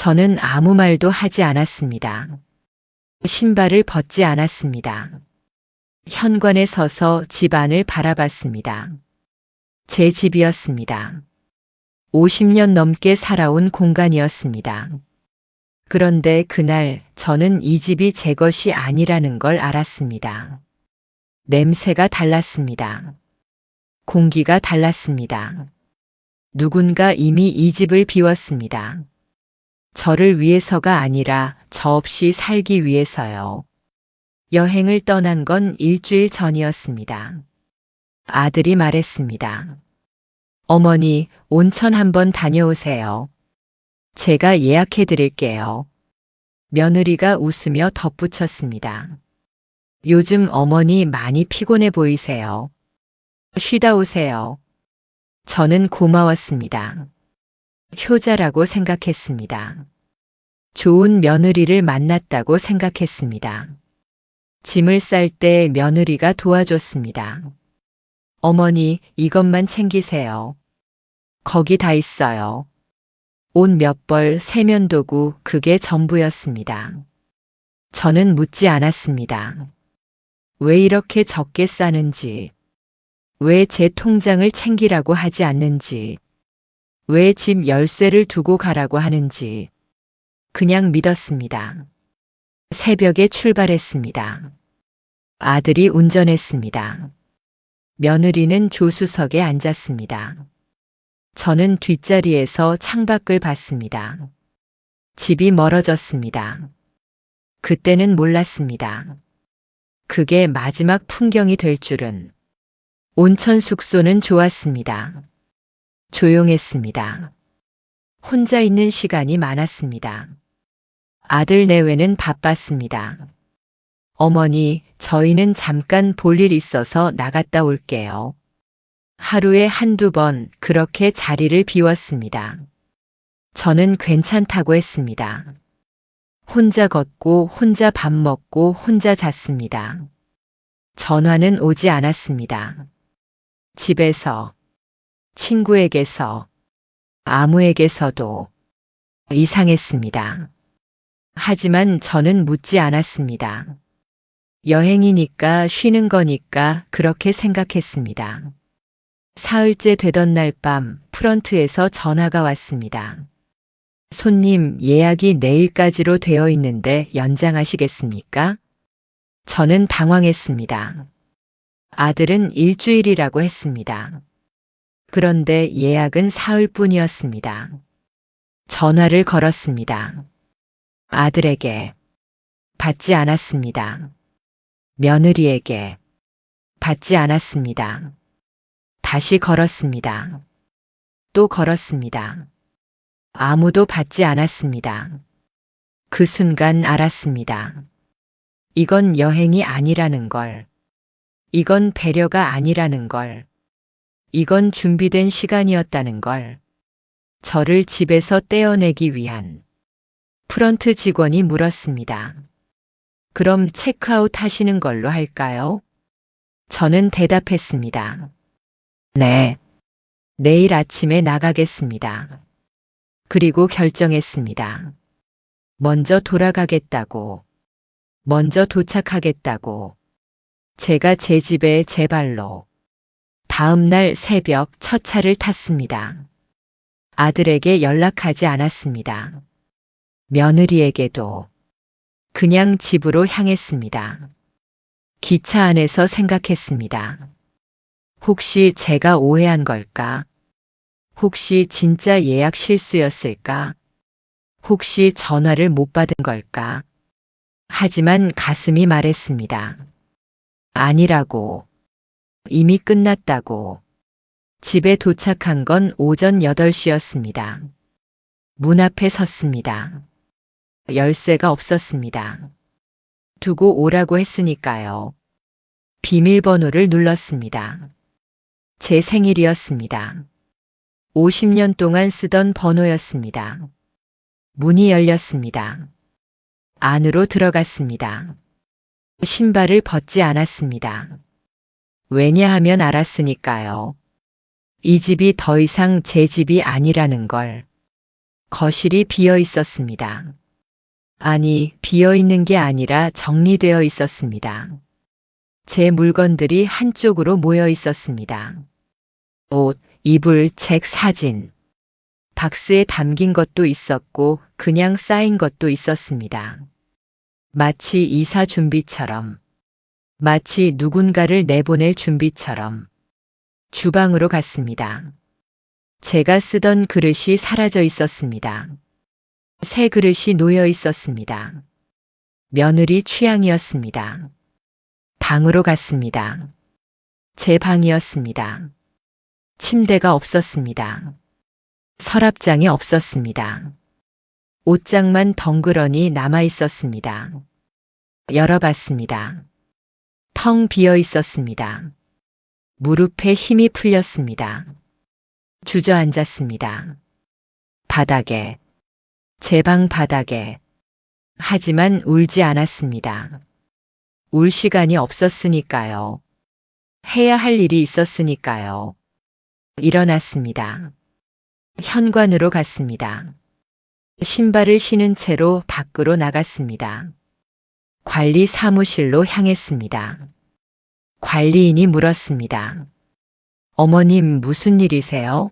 저는 아무 말도 하지 않았습니다. 신발을 벗지 않았습니다. 현관에 서서 집 안을 바라봤습니다. 제 집이었습니다. 50년 넘게 살아온 공간이었습니다. 그런데 그날 저는 이 집이 제 것이 아니라는 걸 알았습니다. 냄새가 달랐습니다. 공기가 달랐습니다. 누군가 이미 이 집을 비웠습니다. 저를 위해서가 아니라 저 없이 살기 위해서요. 여행을 떠난 건 일주일 전이었습니다. 아들이 말했습니다. 어머니, 온천 한번 다녀오세요. 제가 예약해 드릴게요. 며느리가 웃으며 덧붙였습니다. 요즘 어머니 많이 피곤해 보이세요. 쉬다 오세요. 저는 고마웠습니다. 효자라고 생각했습니다. 좋은 며느리를 만났다고 생각했습니다. 짐을 쌀 때 며느리가 도와줬습니다. 어머니, 이것만 챙기세요. 거기 다 있어요. 옷 몇 벌, 세면도구, 그게 전부였습니다. 저는 묻지 않았습니다. 왜 이렇게 적게 싸는지, 왜 제 통장을 챙기라고 하지 않는지, 왜 집 열쇠를 두고 가라고 하는지, 그냥 믿었습니다. 새벽에 출발했습니다. 아들이 운전했습니다. 며느리는 조수석에 앉았습니다. 저는 뒷자리에서 창밖을 봤습니다. 집이 멀어졌습니다. 그때는 몰랐습니다. 그게 마지막 풍경이 될 줄은. 온천 숙소는 좋았습니다. 조용했습니다. 혼자 있는 시간이 많았습니다. 아들 내외는 바빴습니다. 어머니, 저희는 잠깐 볼 일 있어서 나갔다 올게요. 하루에 한두 번 그렇게 자리를 비웠습니다. 저는 괜찮다고 했습니다. 혼자 걷고 혼자 밥 먹고 혼자 잤습니다. 전화는 오지 않았습니다. 집에서, 친구에게서, 아무에게서도 이상했습니다. 하지만 저는 묻지 않았습니다. 여행이니까 쉬는 거니까 그렇게 생각했습니다. 사흘째 되던 날 밤 프런트에서 전화가 왔습니다. 손님, 예약이 내일까지로 되어 있는데 연장하시겠습니까? 저는 당황했습니다. 아들은 일주일이라고 했습니다. 그런데 예약은 사흘뿐이었습니다. 전화를 걸었습니다. 아들에게 받지 않았습니다. 며느리에게 받지 않았습니다. 다시 걸었습니다. 또 걸었습니다. 아무도 받지 않았습니다. 그 순간 알았습니다. 이건 여행이 아니라는 걸. 이건 배려가 아니라는 걸. 이건 준비된 시간이었다는 걸. 저를 집에서 떼어내기 위한. 프런트 직원이 물었습니다. 그럼 체크아웃 하시는 걸로 할까요? 저는 대답했습니다. 네. 내일 아침에 나가겠습니다. 그리고 결정했습니다. 먼저 돌아가겠다고. 먼저 도착하겠다고. 제가 제 집에 제 발로. 다음 날 새벽 첫 차를 탔습니다. 아들에게 연락하지 않았습니다. 며느리에게도. 그냥 집으로 향했습니다. 기차 안에서 생각했습니다. 혹시 제가 오해한 걸까? 혹시 진짜 예약 실수였을까? 혹시 전화를 못 받은 걸까? 하지만 가슴이 말했습니다. 아니라고. 이미 끝났다고. 집에 도착한 건 오전 8시였습니다. 문 앞에 섰습니다. 열쇠가 없었습니다. 두고 오라고 했으니까요. 비밀번호를 눌렀습니다. 제 생일이었습니다. 50년 동안 쓰던 번호였습니다. 문이 열렸습니다. 안으로 들어갔습니다. 신발을 벗지 않았습니다. 왜냐하면 알았으니까요. 이 집이 더 이상 제 집이 아니라는 걸. 거실이 비어 있었습니다. 아니, 비어 있는 게 아니라 정리되어 있었습니다. 제 물건들이 한쪽으로 모여 있었습니다. 옷, 이불, 책, 사진. 박스에 담긴 것도 있었고 그냥 쌓인 것도 있었습니다. 마치 이사 준비처럼, 마치 누군가를 내보낼 준비처럼 주방으로 갔습니다. 제가 쓰던 그릇이 사라져 있었습니다. 새 그릇이 놓여 있었습니다. 며느리 취향이었습니다. 방으로 갔습니다. 제 방이었습니다. 침대가 없었습니다. 서랍장이 없었습니다. 옷장만 덩그러니 남아 있었습니다. 열어봤습니다. 텅 비어 있었습니다. 무릎에 힘이 풀렸습니다. 주저앉았습니다. 바닥에, 제 방 바닥에. 하지만 울지 않았습니다. 울 시간이 없었으니까요. 해야 할 일이 있었으니까요. 일어났습니다. 현관으로 갔습니다. 신발을 신은 채로 밖으로 나갔습니다. 관리 사무실로 향했습니다. 관리인이 물었습니다. 어머님, 무슨 일이세요?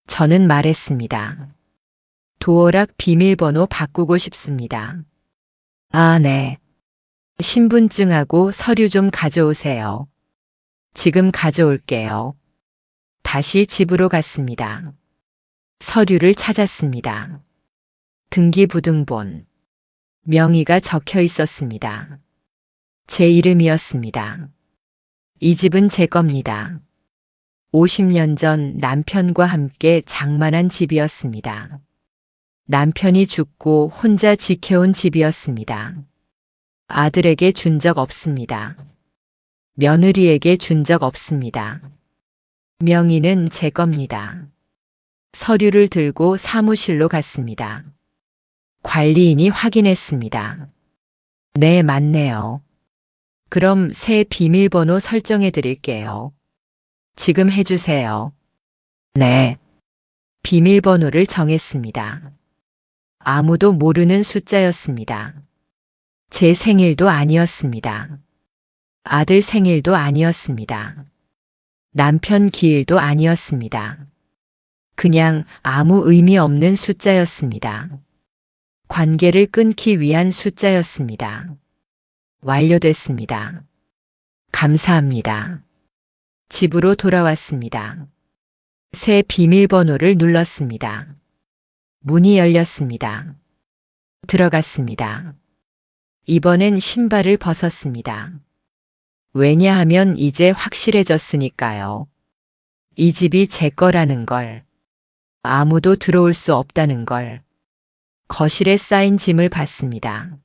저는 말했습니다. 도어락 비밀번호 바꾸고 싶습니다. 아, 네. 신분증하고 서류 좀 가져오세요. 지금 가져올게요. 다시 집으로 갔습니다. 서류를 찾았습니다. 등기부등본. 명의가 적혀 있었습니다. 제 이름이었습니다. 이 집은 제 겁니다. 50년 전 남편과 함께 장만한 집이었습니다. 남편이 죽고 혼자 지켜온 집이었습니다. 아들에게 준 적 없습니다. 며느리에게 준 적 없습니다. 명의는 제 겁니다. 서류를 들고 사무실로 갔습니다. 관리인이 확인했습니다. 네, 맞네요. 그럼 새 비밀번호 설정해 드릴게요. 지금 해주세요. 네. 비밀번호를 정했습니다. 아무도 모르는 숫자였습니다. 제 생일도 아니었습니다. 아들 생일도 아니었습니다. 남편 기일도 아니었습니다. 그냥 아무 의미 없는 숫자였습니다. 관계를 끊기 위한 숫자였습니다. 완료됐습니다. 감사합니다. 집으로 돌아왔습니다. 새 비밀번호를 눌렀습니다. 문이 열렸습니다. 들어갔습니다. 이번엔 신발을 벗었습니다. 왜냐하면 이제 확실해졌으니까요. 이 집이 제 거라는 걸, 아무도 들어올 수 없다는 걸. 거실에 쌓인 짐을 봤습니다.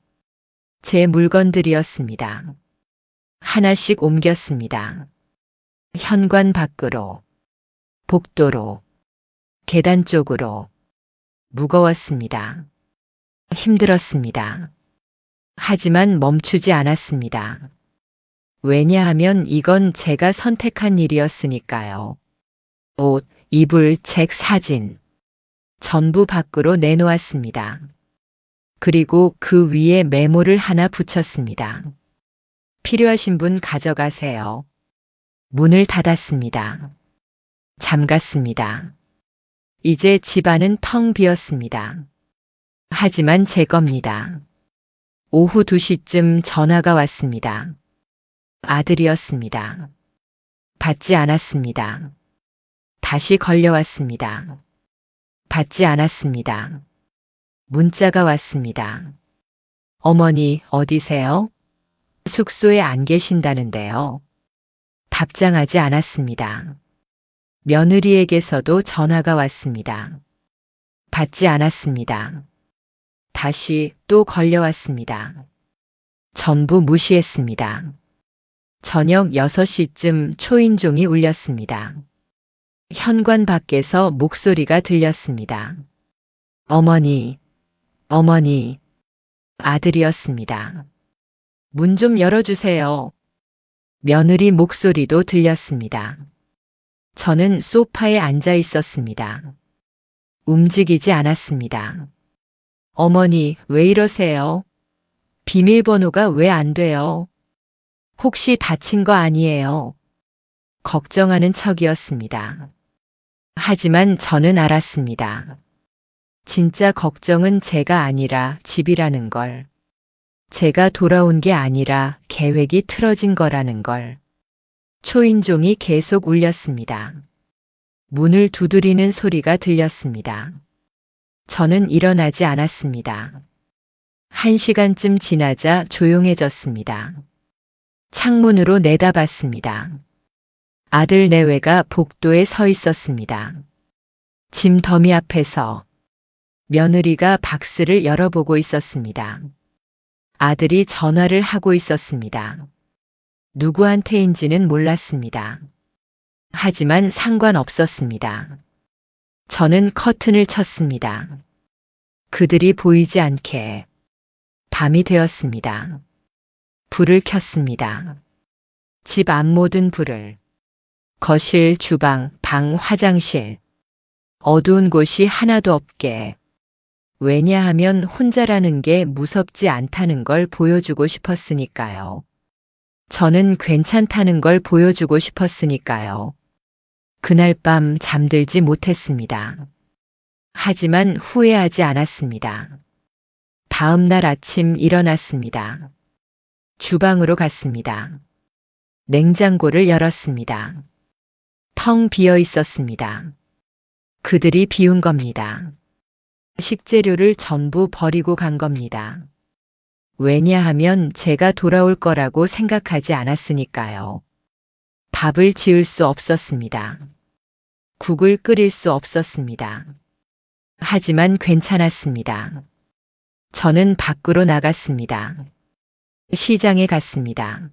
제 물건들이었습니다. 하나씩 옮겼습니다. 현관 밖으로, 복도로, 계단 쪽으로. 무거웠습니다. 힘들었습니다. 하지만 멈추지 않았습니다. 왜냐하면 이건 제가 선택한 일이었으니까요. 옷, 이불, 책, 사진. 전부 밖으로 내놓았습니다. 그리고 그 위에 메모를 하나 붙였습니다. 필요하신 분 가져가세요. 문을 닫았습니다. 잠갔습니다. 이제 집안은 텅 비었습니다. 하지만 제 겁니다. 오후 2시쯤 전화가 왔습니다. 아들이었습니다. 받지 않았습니다. 다시 걸려왔습니다. 받지 않았습니다. 문자가 왔습니다. 어머니, 어디세요? 숙소에 안 계신다는데요. 답장하지 않았습니다. 며느리에게서도 전화가 왔습니다. 받지 않았습니다. 다시 또 걸려왔습니다. 전부 무시했습니다. 저녁 6시쯤 초인종이 울렸습니다. 현관 밖에서 목소리가 들렸습니다. 어머니, 어머니. 아들이었습니다. 문 좀 열어주세요. 며느리 목소리도 들렸습니다. 저는 소파에 앉아 있었습니다. 움직이지 않았습니다. 어머니, 왜 이러세요? 비밀번호가 왜 안 돼요? 혹시 다친 거 아니에요? 걱정하는 척이었습니다. 하지만 저는 알았습니다. 진짜 걱정은 제가 아니라 집이라는 걸. 제가 돌아온 게 아니라 계획이 틀어진 거라는 걸. 초인종이 계속 울렸습니다. 문을 두드리는 소리가 들렸습니다. 저는 일어나지 않았습니다. 1시간쯤 지나자 조용해졌습니다. 창문으로 내다봤습니다. 아들 내외가 복도에 서 있었습니다. 짐 더미 앞에서 며느리가 박스를 열어보고 있었습니다. 아들이 전화를 하고 있었습니다. 누구한테인지는 몰랐습니다. 하지만 상관없었습니다. 저는 커튼을 쳤습니다. 그들이 보이지 않게. 밤이 되었습니다. 불을 켰습니다. 집 앞 모든 불을. 거실, 주방, 방, 화장실. 어두운 곳이 하나도 없게. 왜냐하면 혼자라는 게 무섭지 않다는 걸 보여주고 싶었으니까요. 저는 괜찮다는 걸 보여주고 싶었으니까요. 그날 밤 잠들지 못했습니다. 하지만 후회하지 않았습니다. 다음 날 아침 일어났습니다. 주방으로 갔습니다. 냉장고를 열었습니다. 텅 비어 있었습니다. 그들이 비운 겁니다. 식재료를 전부 버리고 간 겁니다. 왜냐하면 제가 돌아올 거라고 생각하지 않았으니까요. 밥을 지을 수 없었습니다. 국을 끓일 수 없었습니다. 하지만 괜찮았습니다. 저는 밖으로 나갔습니다. 시장에 갔습니다.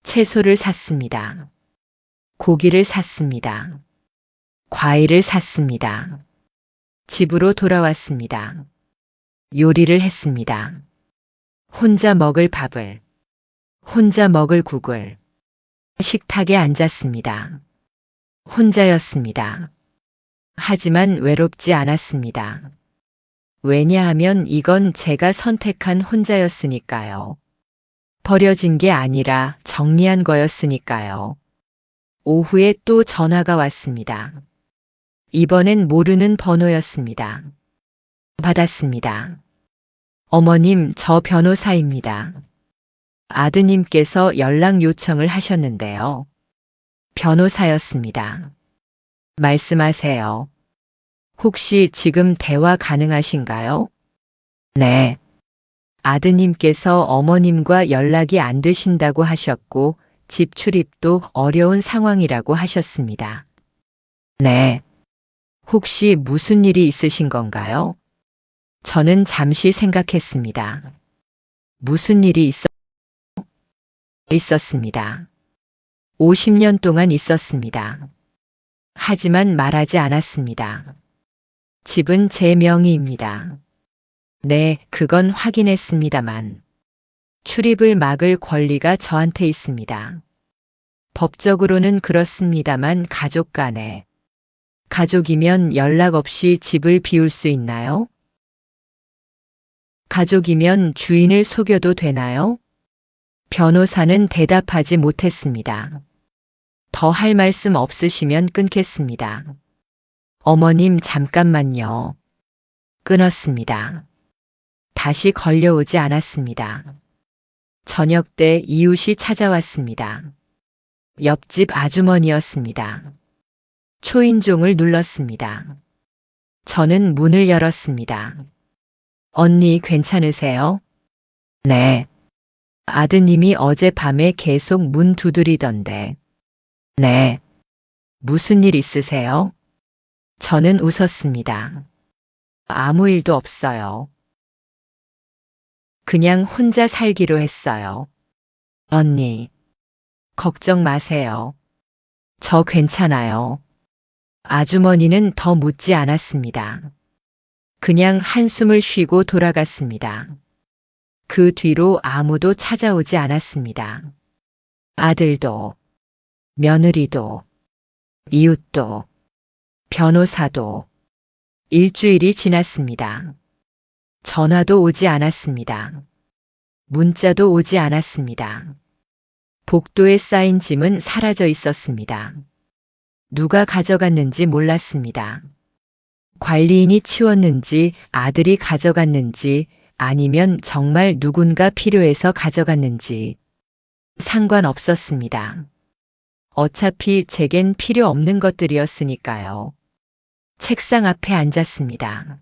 채소를 샀습니다. 고기를 샀습니다. 과일을 샀습니다. 집으로 돌아왔습니다. 요리를 했습니다. 혼자 먹을 밥을, 혼자 먹을 국을. 식탁에 앉았습니다. 혼자였습니다. 하지만 외롭지 않았습니다. 왜냐하면 이건 제가 선택한 혼자였으니까요. 버려진 게 아니라 정리한 거였으니까요. 오후에 또 전화가 왔습니다. 이번엔 모르는 번호였습니다. 받았습니다. 어머님, 저 변호사입니다. 아드님께서 연락 요청을 하셨는데요. 변호사였습니다. 말씀하세요. 혹시 지금 대화 가능하신가요? 네. 아드님께서 어머님과 연락이 안 되신다고 하셨고, 집 출입도 어려운 상황이라고 하셨습니다. 네. 혹시 무슨 일이 있으신 건가요? 저는 잠시 생각했습니다. 무슨 일이 있었습니다. 50년 동안 있었습니다. 하지만 말하지 않았습니다. 집은 제 명의입니다. 네, 그건 확인했습니다만. 출입을 막을 권리가 저한테 있습니다. 법적으로는 그렇습니다만 가족 간에. 가족이면 연락 없이 집을 비울 수 있나요? 가족이면 주인을 속여도 되나요? 변호사는 대답하지 못했습니다. 더 할 말씀 없으시면 끊겠습니다. 어머님, 잠깐만요. 끊었습니다. 다시 걸려오지 않았습니다. 저녁 때 이웃이 찾아왔습니다. 옆집 아주머니였습니다. 초인종을 눌렀습니다. 저는 문을 열었습니다. 언니, 괜찮으세요? 네. 아드님이 어젯밤에 계속 문 두드리던데. 네. 무슨 일 있으세요? 저는 웃었습니다. 아무 일도 없어요. 그냥 혼자 살기로 했어요. 언니, 걱정 마세요. 저 괜찮아요. 아주머니는 더 묻지 않았습니다. 그냥 한숨을 쉬고 돌아갔습니다. 그 뒤로 아무도 찾아오지 않았습니다. 아들도, 며느리도, 이웃도, 변호사도, 일주일이 지났습니다. 전화도 오지 않았습니다. 문자도 오지 않았습니다. 복도에 쌓인 짐은 사라져 있었습니다. 누가 가져갔는지 몰랐습니다. 관리인이 치웠는지, 아들이 가져갔는지, 아니면 정말 누군가 필요해서 가져갔는지 상관없었습니다. 어차피 제겐 필요 없는 것들이었으니까요. 책상 앞에 앉았습니다.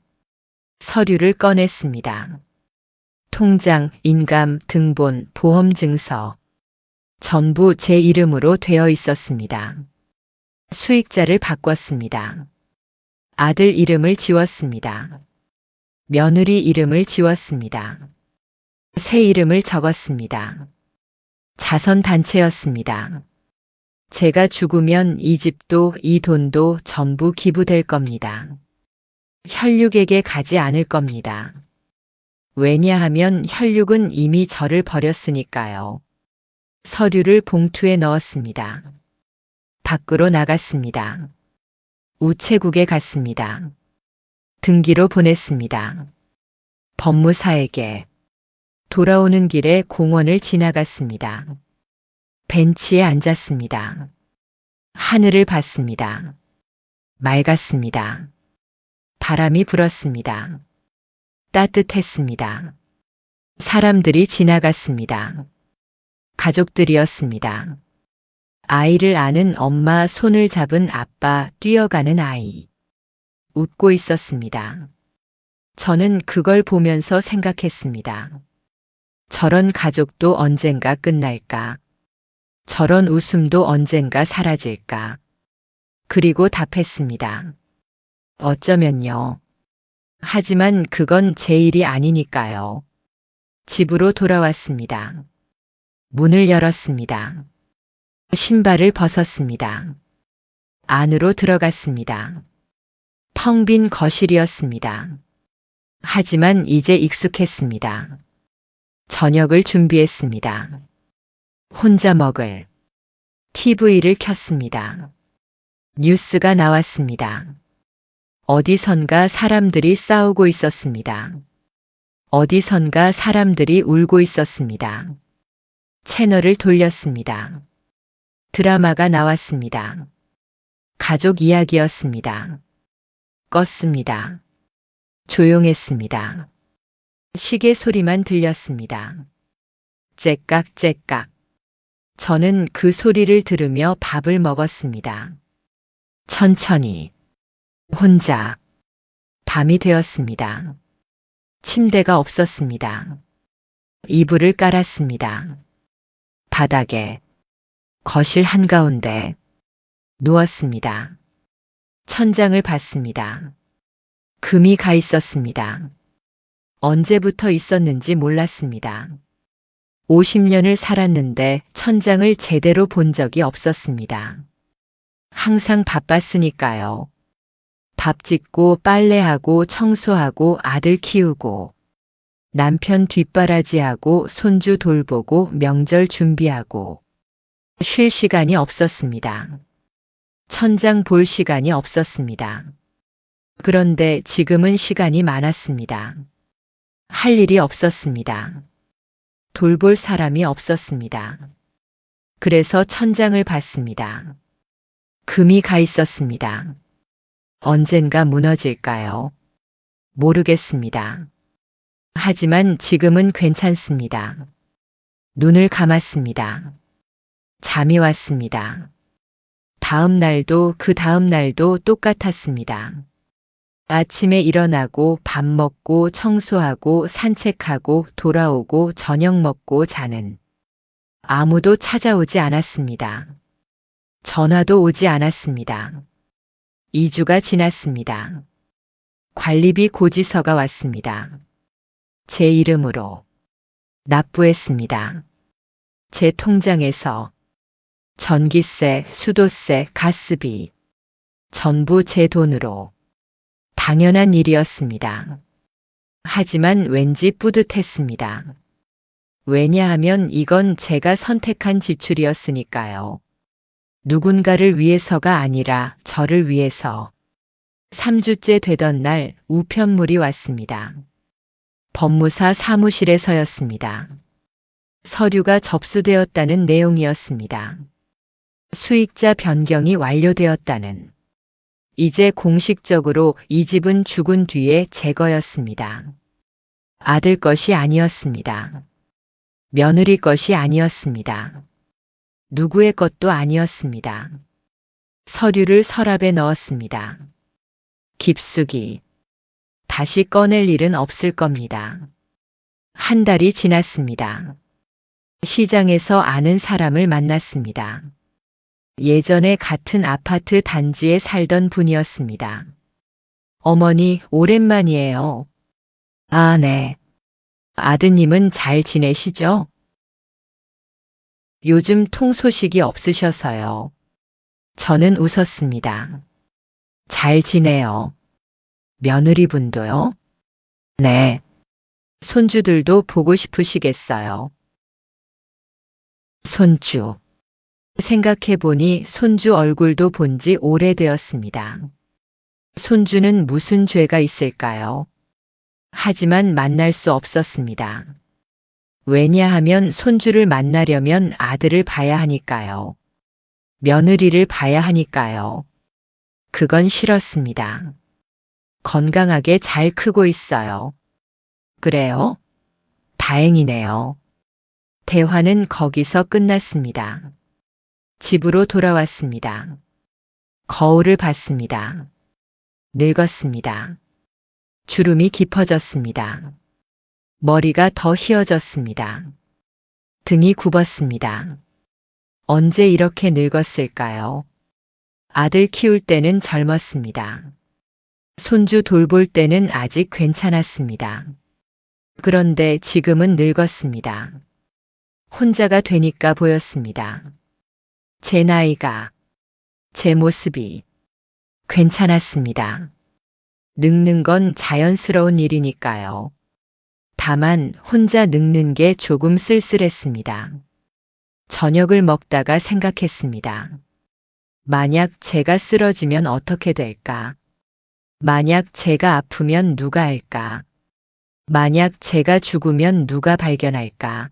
서류를 꺼냈습니다. 통장, 인감, 등본, 보험증서. 전부 제 이름으로 되어 있었습니다. 수익자를 바꿨습니다. 아들 이름을 지웠습니다. 며느리 이름을 지웠습니다. 새 이름을 적었습니다. 자선단체였습니다. 제가 죽으면 이 집도 이 돈도 전부 기부될 겁니다. 혈육에게 가지 않을 겁니다. 왜냐하면 혈육은 이미 저를 버렸으니까요. 서류를 봉투에 넣었습니다. 밖으로 나갔습니다. 우체국에 갔습니다. 등기로 보냈습니다. 법무사에게. 돌아오는 길에 공원을 지나갔습니다. 벤치에 앉았습니다. 하늘을 봤습니다. 맑았습니다. 바람이 불었습니다. 따뜻했습니다. 사람들이 지나갔습니다. 가족들이었습니다. 아이를 아는 엄마, 손을 잡은 아빠, 뛰어가는 아이. 웃고 있었습니다. 저는 그걸 보면서 생각했습니다. 저런 가족도 언젠가 끝날까? 저런 웃음도 언젠가 사라질까? 그리고 답했습니다. 어쩌면요. 하지만 그건 제 일이 아니니까요. 집으로 돌아왔습니다. 문을 열었습니다. 신발을 벗었습니다. 안으로 들어갔습니다. 텅 빈 거실이었습니다. 하지만 이제 익숙했습니다. 저녁을 준비했습니다. 혼자 먹을. TV를 켰습니다. 뉴스가 나왔습니다. 어디선가 사람들이 싸우고 있었습니다. 어디선가 사람들이 울고 있었습니다. 채널을 돌렸습니다. 드라마가 나왔습니다. 가족 이야기였습니다. 껐습니다. 조용했습니다. 시계 소리만 들렸습니다. 째깍째깍. 저는 그 소리를 들으며 밥을 먹었습니다. 천천히. 혼자. 밤이 되었습니다. 침대가 없었습니다. 이불을 깔았습니다. 바닥에. 거실 한가운데. 누웠습니다. 천장을 봤습니다. 금이 가 있었습니다. 언제부터 있었는지 몰랐습니다. 50년을 살았는데 천장을 제대로 본 적이 없었습니다. 항상 바빴으니까요. 밥 짓고 빨래하고 청소하고 아들 키우고 남편 뒷바라지하고 손주 돌보고 명절 준비하고 쉴 시간이 없었습니다. 천장 볼 시간이 없었습니다. 그런데 지금은 시간이 많았습니다. 할 일이 없었습니다. 돌볼 사람이 없었습니다. 그래서 천장을 봤습니다. 금이 가 있었습니다. 언젠가 무너질까요? 모르겠습니다. 하지만 지금은 괜찮습니다. 눈을 감았습니다. 잠이 왔습니다. 다음 날도 그 다음 날도 똑같았습니다. 아침에 일어나고 밥 먹고 청소하고 산책하고 돌아오고 저녁 먹고 자는. 아무도 찾아오지 않았습니다. 전화도 오지 않았습니다. 2주가 지났습니다. 관리비 고지서가 왔습니다. 제 이름으로. 납부했습니다. 제 통장에서 전기세, 수도세, 가스비 전부 제 돈으로. 당연한 일이었습니다. 하지만 왠지 뿌듯했습니다. 왜냐하면 이건 제가 선택한 지출이었으니까요. 누군가를 위해서가 아니라 저를 위해서. 3주째 되던 날 우편물이 왔습니다. 법무사 사무실에 서였습니다. 서류가 접수되었다는 내용이었습니다. 수익자 변경이 완료되었다는. 이제 공식적으로 이 집은 죽은 뒤에 제 거였습니다. 아들 것이 아니었습니다. 며느리 것이 아니었습니다. 누구의 것도 아니었습니다. 서류를 서랍에 넣었습니다. 깊숙이. 다시 꺼낼 일은 없을 겁니다. 한 달이 지났습니다. 시장에서 아는 사람을 만났습니다. 예전에 같은 아파트 단지에 살던 분이었습니다. 어머니, 오랜만이에요. 아, 네. 아드님은 잘 지내시죠? 요즘 통 소식이 없으셔서요. 저는 웃었습니다. 잘 지내요. 며느리분도요? 네. 손주들도 보고 싶으시겠어요. 손주. 생각해보니 손주 얼굴도 본 지 오래되었습니다. 손주는 무슨 죄가 있을까요? 하지만 만날 수 없었습니다. 왜냐하면 손주를 만나려면 아들을 봐야 하니까요. 며느리를 봐야 하니까요. 그건 싫었습니다. 건강하게 잘 크고 있어요. 그래요? 다행이네요. 대화는 거기서 끝났습니다. 집으로 돌아왔습니다. 거울을 봤습니다. 늙었습니다. 주름이 깊어졌습니다. 머리가 더 휘어졌습니다. 등이 굽었습니다. 언제 이렇게 늙었을까요? 아들 키울 때는 젊었습니다. 손주 돌볼 때는 아직 괜찮았습니다. 그런데 지금은 늙었습니다. 혼자가 되니까 보였습니다. 제 나이가, 제 모습이 괜찮았습니다. 늙는 건 자연스러운 일이니까요. 다만 혼자 늙는 게 조금 쓸쓸했습니다. 저녁을 먹다가 생각했습니다. 만약 제가 쓰러지면 어떻게 될까? 만약 제가 아프면 누가 알까? 만약 제가 죽으면 누가 발견할까?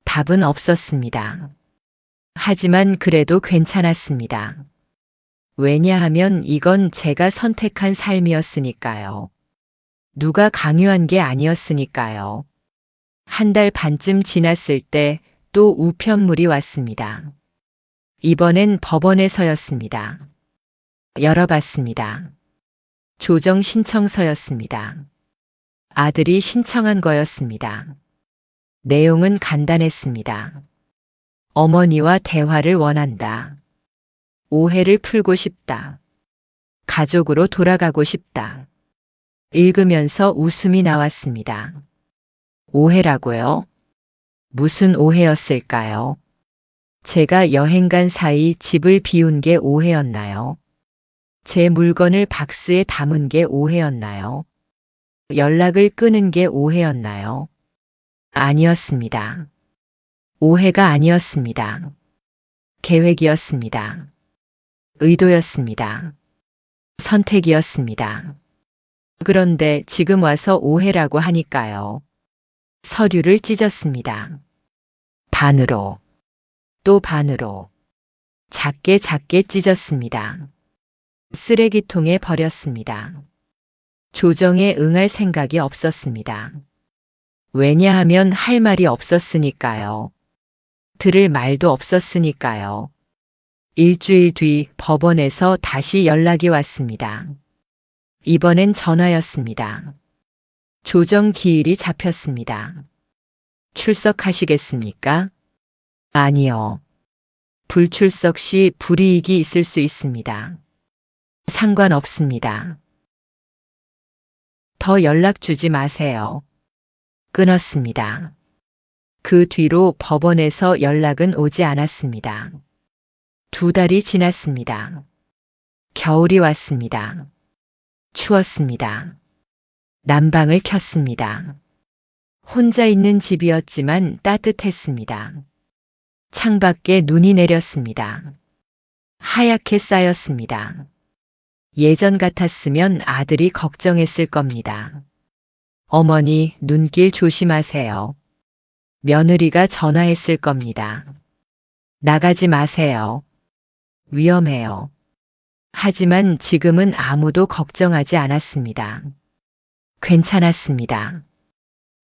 답은 없었습니다. 하지만 그래도 괜찮았습니다. 왜냐하면 이건 제가 선택한 삶이었으니까요. 누가 강요한 게 아니었으니까요. 한 달 반쯤 지났을 때 또 우편물이 왔습니다. 이번엔 법원에서였습니다. 열어봤습니다. 조정 신청서였습니다. 아들이 신청한 거였습니다. 내용은 간단했습니다. 어머니와 대화를 원한다. 오해를 풀고 싶다. 가족으로 돌아가고 싶다. 읽으면서 웃음이 나왔습니다. 오해라고요? 무슨 오해였을까요? 제가 여행 간 사이 집을 비운 게 오해였나요? 제 물건을 박스에 담은 게 오해였나요? 연락을 끊은 게 오해였나요? 아니었습니다. 오해가 아니었습니다. 계획이었습니다. 의도였습니다. 선택이었습니다. 그런데 지금 와서 오해라고 하니까요. 서류를 찢었습니다. 반으로, 또 반으로, 작게 찢었습니다. 쓰레기통에 버렸습니다. 조정에 응할 생각이 없었습니다. 왜냐하면 할 말이 없었으니까요. 들을 말도 없었으니까요. 일주일 뒤 법원에서 다시 연락이 왔습니다. 이번엔 전화였습니다. 조정 기일이 잡혔습니다. 출석하시겠습니까? 아니요. 불출석 시 불이익이 있을 수 있습니다. 상관없습니다. 더 연락 주지 마세요. 끊었습니다. 그 뒤로 법원에서 연락은 오지 않았습니다. 2달이 지났습니다. 겨울이 왔습니다. 추웠습니다. 난방을 켰습니다. 혼자 있는 집이었지만 따뜻했습니다. 창밖에 눈이 내렸습니다. 하얗게 쌓였습니다. 예전 같았으면 아들이 걱정했을 겁니다. 어머니, 눈길 조심하세요. 며느리가 전화했을 겁니다. 나가지 마세요. 위험해요. 하지만 지금은 아무도 걱정하지 않았습니다. 괜찮았습니다.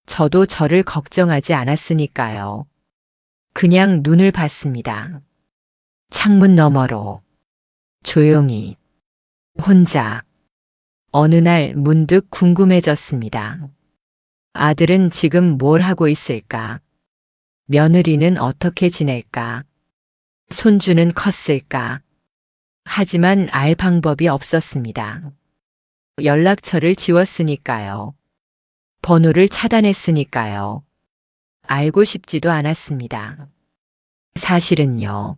저도 저를 걱정하지 않았으니까요. 그냥 눈을 봤습니다. 창문 너머로. 조용히. 혼자. 어느 날 문득 궁금해졌습니다. 아들은 지금 뭘 하고 있을까? 며느리는 어떻게 지낼까? 손주는 컸을까? 하지만 알 방법이 없었습니다. 연락처를 지웠으니까요. 번호를 차단했으니까요. 알고 싶지도 않았습니다. 사실은요.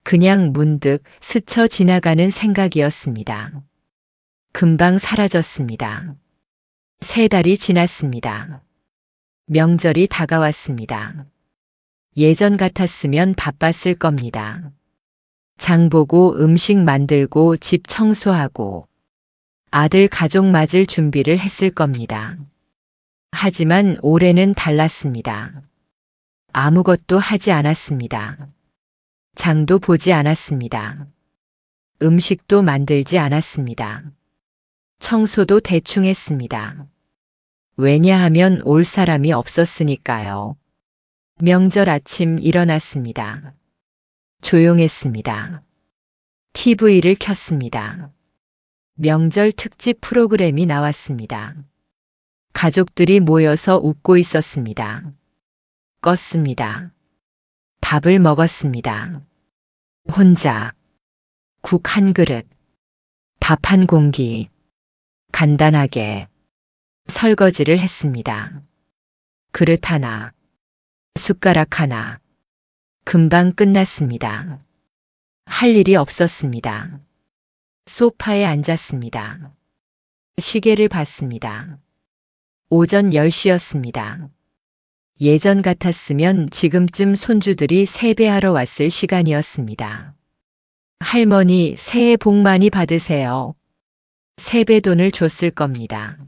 그냥 문득 스쳐 지나가는 생각이었습니다. 금방 사라졌습니다. 3달이 지났습니다. 명절이 다가왔습니다. 예전 같았으면 바빴을 겁니다. 장 보고 음식 만들고 집 청소하고 아들 가족 맞을 준비를 했을 겁니다. 하지만 올해는 달랐습니다. 아무것도 하지 않았습니다. 장도 보지 않았습니다. 음식도 만들지 않았습니다. 청소도 대충 했습니다. 왜냐하면 올 사람이 없었으니까요. 명절 아침 일어났습니다. 조용했습니다. TV를 켰습니다. 명절 특집 프로그램이 나왔습니다. 가족들이 모여서 웃고 있었습니다. 껐습니다. 밥을 먹었습니다. 혼자. 국 한 그릇. 밥 한 공기. 간단하게. 설거지를 했습니다. 그릇 하나. 숟가락 하나. 금방 끝났습니다. 할 일이 없었습니다. 소파에 앉았습니다. 시계를 봤습니다. 오전 10시였습니다. 예전 같았으면 지금쯤 손주들이 세배하러 왔을 시간이었습니다. 할머니, 새해 복 많이 받으세요. 세배돈을 줬을 겁니다.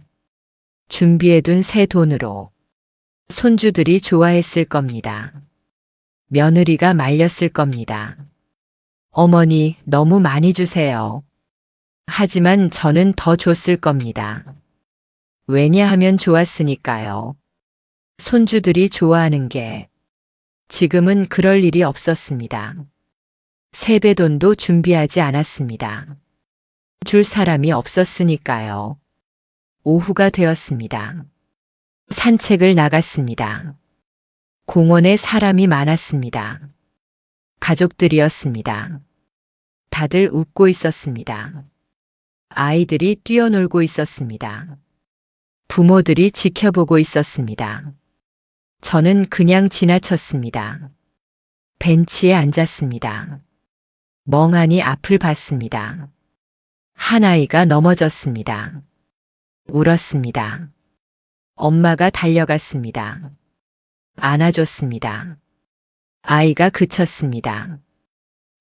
준비해둔 새 돈으로. 손주들이 좋아했을 겁니다. 며느리가 말렸을 겁니다. 어머니, 너무 많이 주세요. 하지만 저는 더 줬을 겁니다. 왜냐하면 좋았으니까요. 손주들이 좋아하는 게 지금은 그럴 일이 없었습니다. 세배돈도 준비하지 않았습니다. 줄 사람이 없었으니까요. 오후가 되었습니다. 산책을 나갔습니다. 공원에 사람이 많았습니다. 가족들이었습니다. 다들 웃고 있었습니다. 아이들이 뛰어놀고 있었습니다. 부모들이 지켜보고 있었습니다. 저는 그냥 지나쳤습니다. 벤치에 앉았습니다. 멍하니 앞을 봤습니다. 한 아이가 넘어졌습니다. 울었습니다. 엄마가 달려갔습니다. 안아줬습니다. 아이가 그쳤습니다.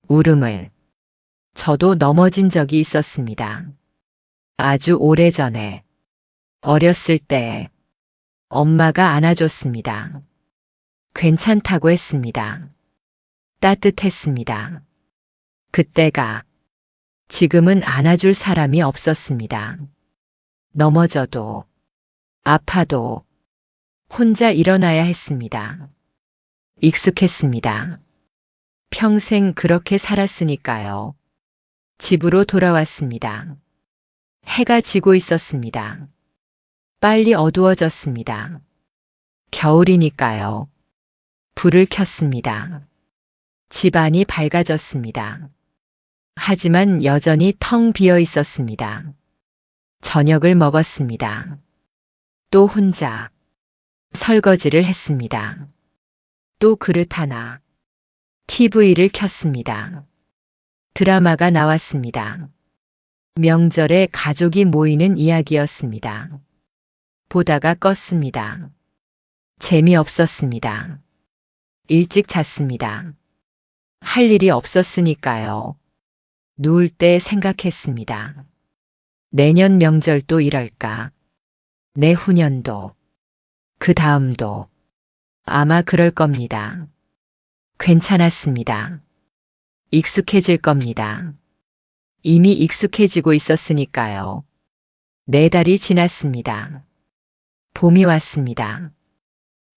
울음을. 저도 넘어진 적이 있었습니다. 아주 오래전에. 어렸을 때 엄마가 안아줬습니다. 괜찮다고 했습니다. 따뜻했습니다. 그때가. 지금은 안아줄 사람이 없었습니다. 넘어져도 아파도 혼자 일어나야 했습니다. 익숙했습니다. 평생 그렇게 살았으니까요. 집으로 돌아왔습니다. 해가 지고 있었습니다. 빨리 어두워졌습니다. 겨울이니까요. 불을 켰습니다. 집안이 밝아졌습니다. 하지만 여전히 텅 비어 있었습니다. 저녁을 먹었습니다. 또 혼자. 설거지를 했습니다. 또 그릇 하나. TV를 켰습니다. 드라마가 나왔습니다. 명절에 가족이 모이는 이야기였습니다. 보다가 껐습니다. 재미없었습니다. 일찍 잤습니다. 할 일이 없었으니까요. 누울 때 생각했습니다. 내년 명절도 이럴까? 내후년도, 그 다음도 아마 그럴 겁니다. 괜찮았습니다. 익숙해질 겁니다. 이미 익숙해지고 있었으니까요. 4달이 지났습니다. 봄이 왔습니다.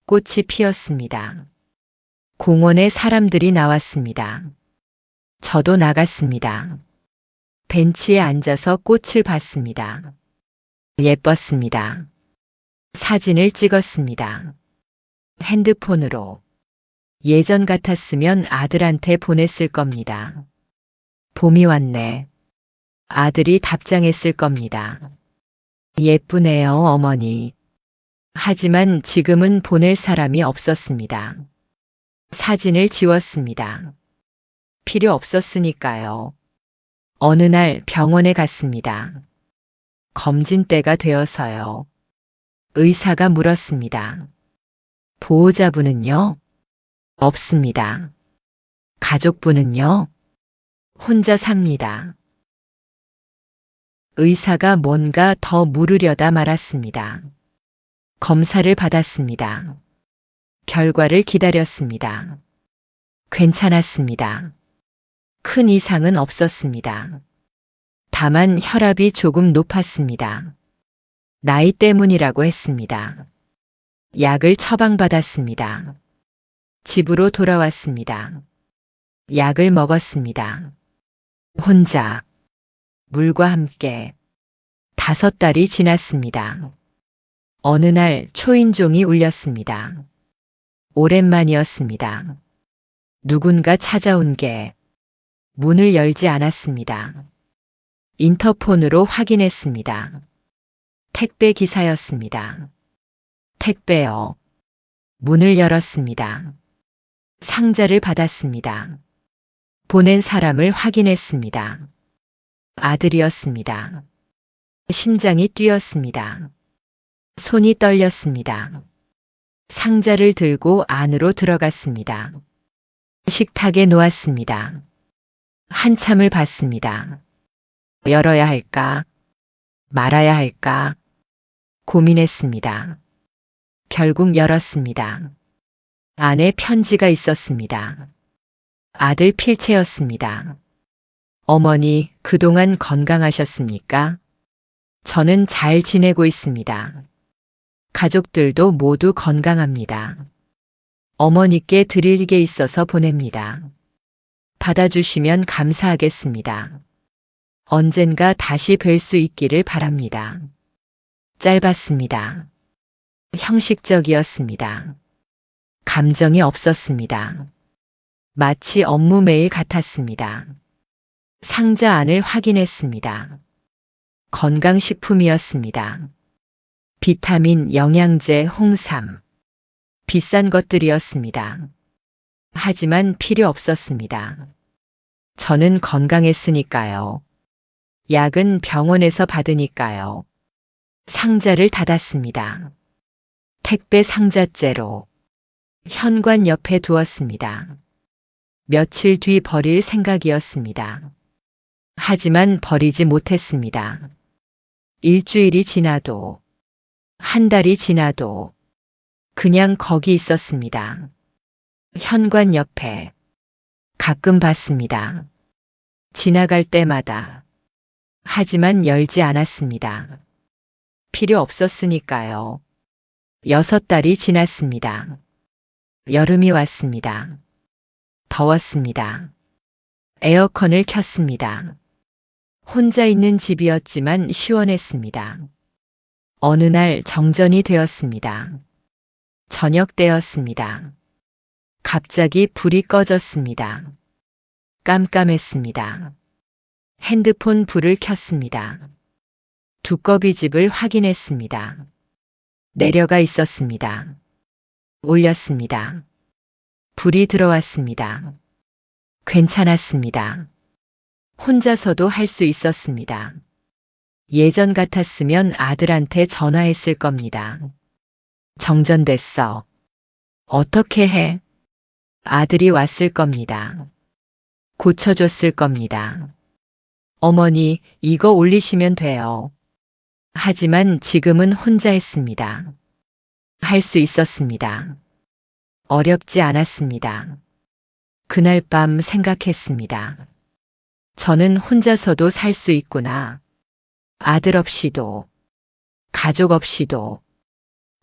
꽃이 피었습니다. 공원에 사람들이 나왔습니다. 저도 나갔습니다. 벤치에 앉아서 꽃을 봤습니다. 예뻤습니다. 사진을 찍었습니다. 핸드폰으로. 예전 같았으면 아들한테 보냈을 겁니다. 봄이 왔네. 아들이 답장했을 겁니다. 예쁘네요, 어머니. 하지만 지금은 보낼 사람이 없었습니다. 사진을 지웠습니다. 필요 없었으니까요. 어느 날 병원에 갔습니다. 검진 때가 되어서요. 의사가 물었습니다. 보호자분은요? 없습니다. 가족분은요? 혼자 삽니다. 의사가 뭔가 더 물으려다 말았습니다. 검사를 받았습니다. 결과를 기다렸습니다. 괜찮았습니다. 큰 이상은 없었습니다. 다만 혈압이 조금 높았습니다. 나이 때문이라고 했습니다. 약을 처방받았습니다. 집으로 돌아왔습니다. 약을 먹었습니다. 혼자, 물과 함께 5달이 지났습니다. 어느 날 초인종이 울렸습니다. 오랜만이었습니다. 누군가 찾아온 게 문을 열지 않았습니다. 인터폰으로 확인했습니다. 택배 기사였습니다. 택배요. 문을 열었습니다. 상자를 받았습니다. 보낸 사람을 확인했습니다. 아들이었습니다. 심장이 뛰었습니다. 손이 떨렸습니다. 상자를 들고 안으로 들어갔습니다. 식탁에 놓았습니다. 한참을 봤습니다. 열어야 할까? 말아야 할까? 고민했습니다. 결국 열었습니다. 안에 편지가 있었습니다. 아들 필체였습니다. 어머니, 그동안 건강하셨습니까? 저는 잘 지내고 있습니다. 가족들도 모두 건강합니다. 어머니께 드릴 게 있어서 보냅니다. 받아주시면 감사하겠습니다. 언젠가 다시 뵐 수 있기를 바랍니다. 짧았습니다. 형식적이었습니다. 감정이 없었습니다. 마치 업무 메일 같았습니다. 상자 안을 확인했습니다. 건강식품이었습니다. 비타민, 영양제, 홍삼. 비싼 것들이었습니다. 하지만 필요 없었습니다. 저는 건강했으니까요. 약은 병원에서 받으니까요. 상자를 닫았습니다. 택배 상자째로 현관 옆에 두었습니다. 며칠 뒤 버릴 생각이었습니다. 하지만 버리지 못했습니다. 일주일이 지나도, 한 달이 지나도 그냥 거기 있었습니다. 현관 옆에. 가끔 봤습니다. 지나갈 때마다. 하지만 열지 않았습니다. 필요 없었으니까요. 6달이 지났습니다. 여름이 왔습니다. 더웠습니다. 에어컨을 켰습니다. 혼자 있는 집이었지만 시원했습니다. 어느 날 정전이 되었습니다. 저녁 때였습니다. 갑자기 불이 꺼졌습니다. 깜깜했습니다. 핸드폰 불을 켰습니다. 두꺼비집을 확인했습니다. 내려가 있었습니다. 올렸습니다. 불이 들어왔습니다. 괜찮았습니다. 혼자서도 할 수 있었습니다. 예전 같았으면 아들한테 전화했을 겁니다. 정전됐어. 어떻게 해? 아들이 왔을 겁니다. 고쳐줬을 겁니다. 어머니, 이거 올리시면 돼요. 하지만 지금은 혼자 했습니다. 할 수 있었습니다. 어렵지 않았습니다. 그날 밤 생각했습니다. 저는 혼자서도 살 수 있구나. 아들 없이도, 가족 없이도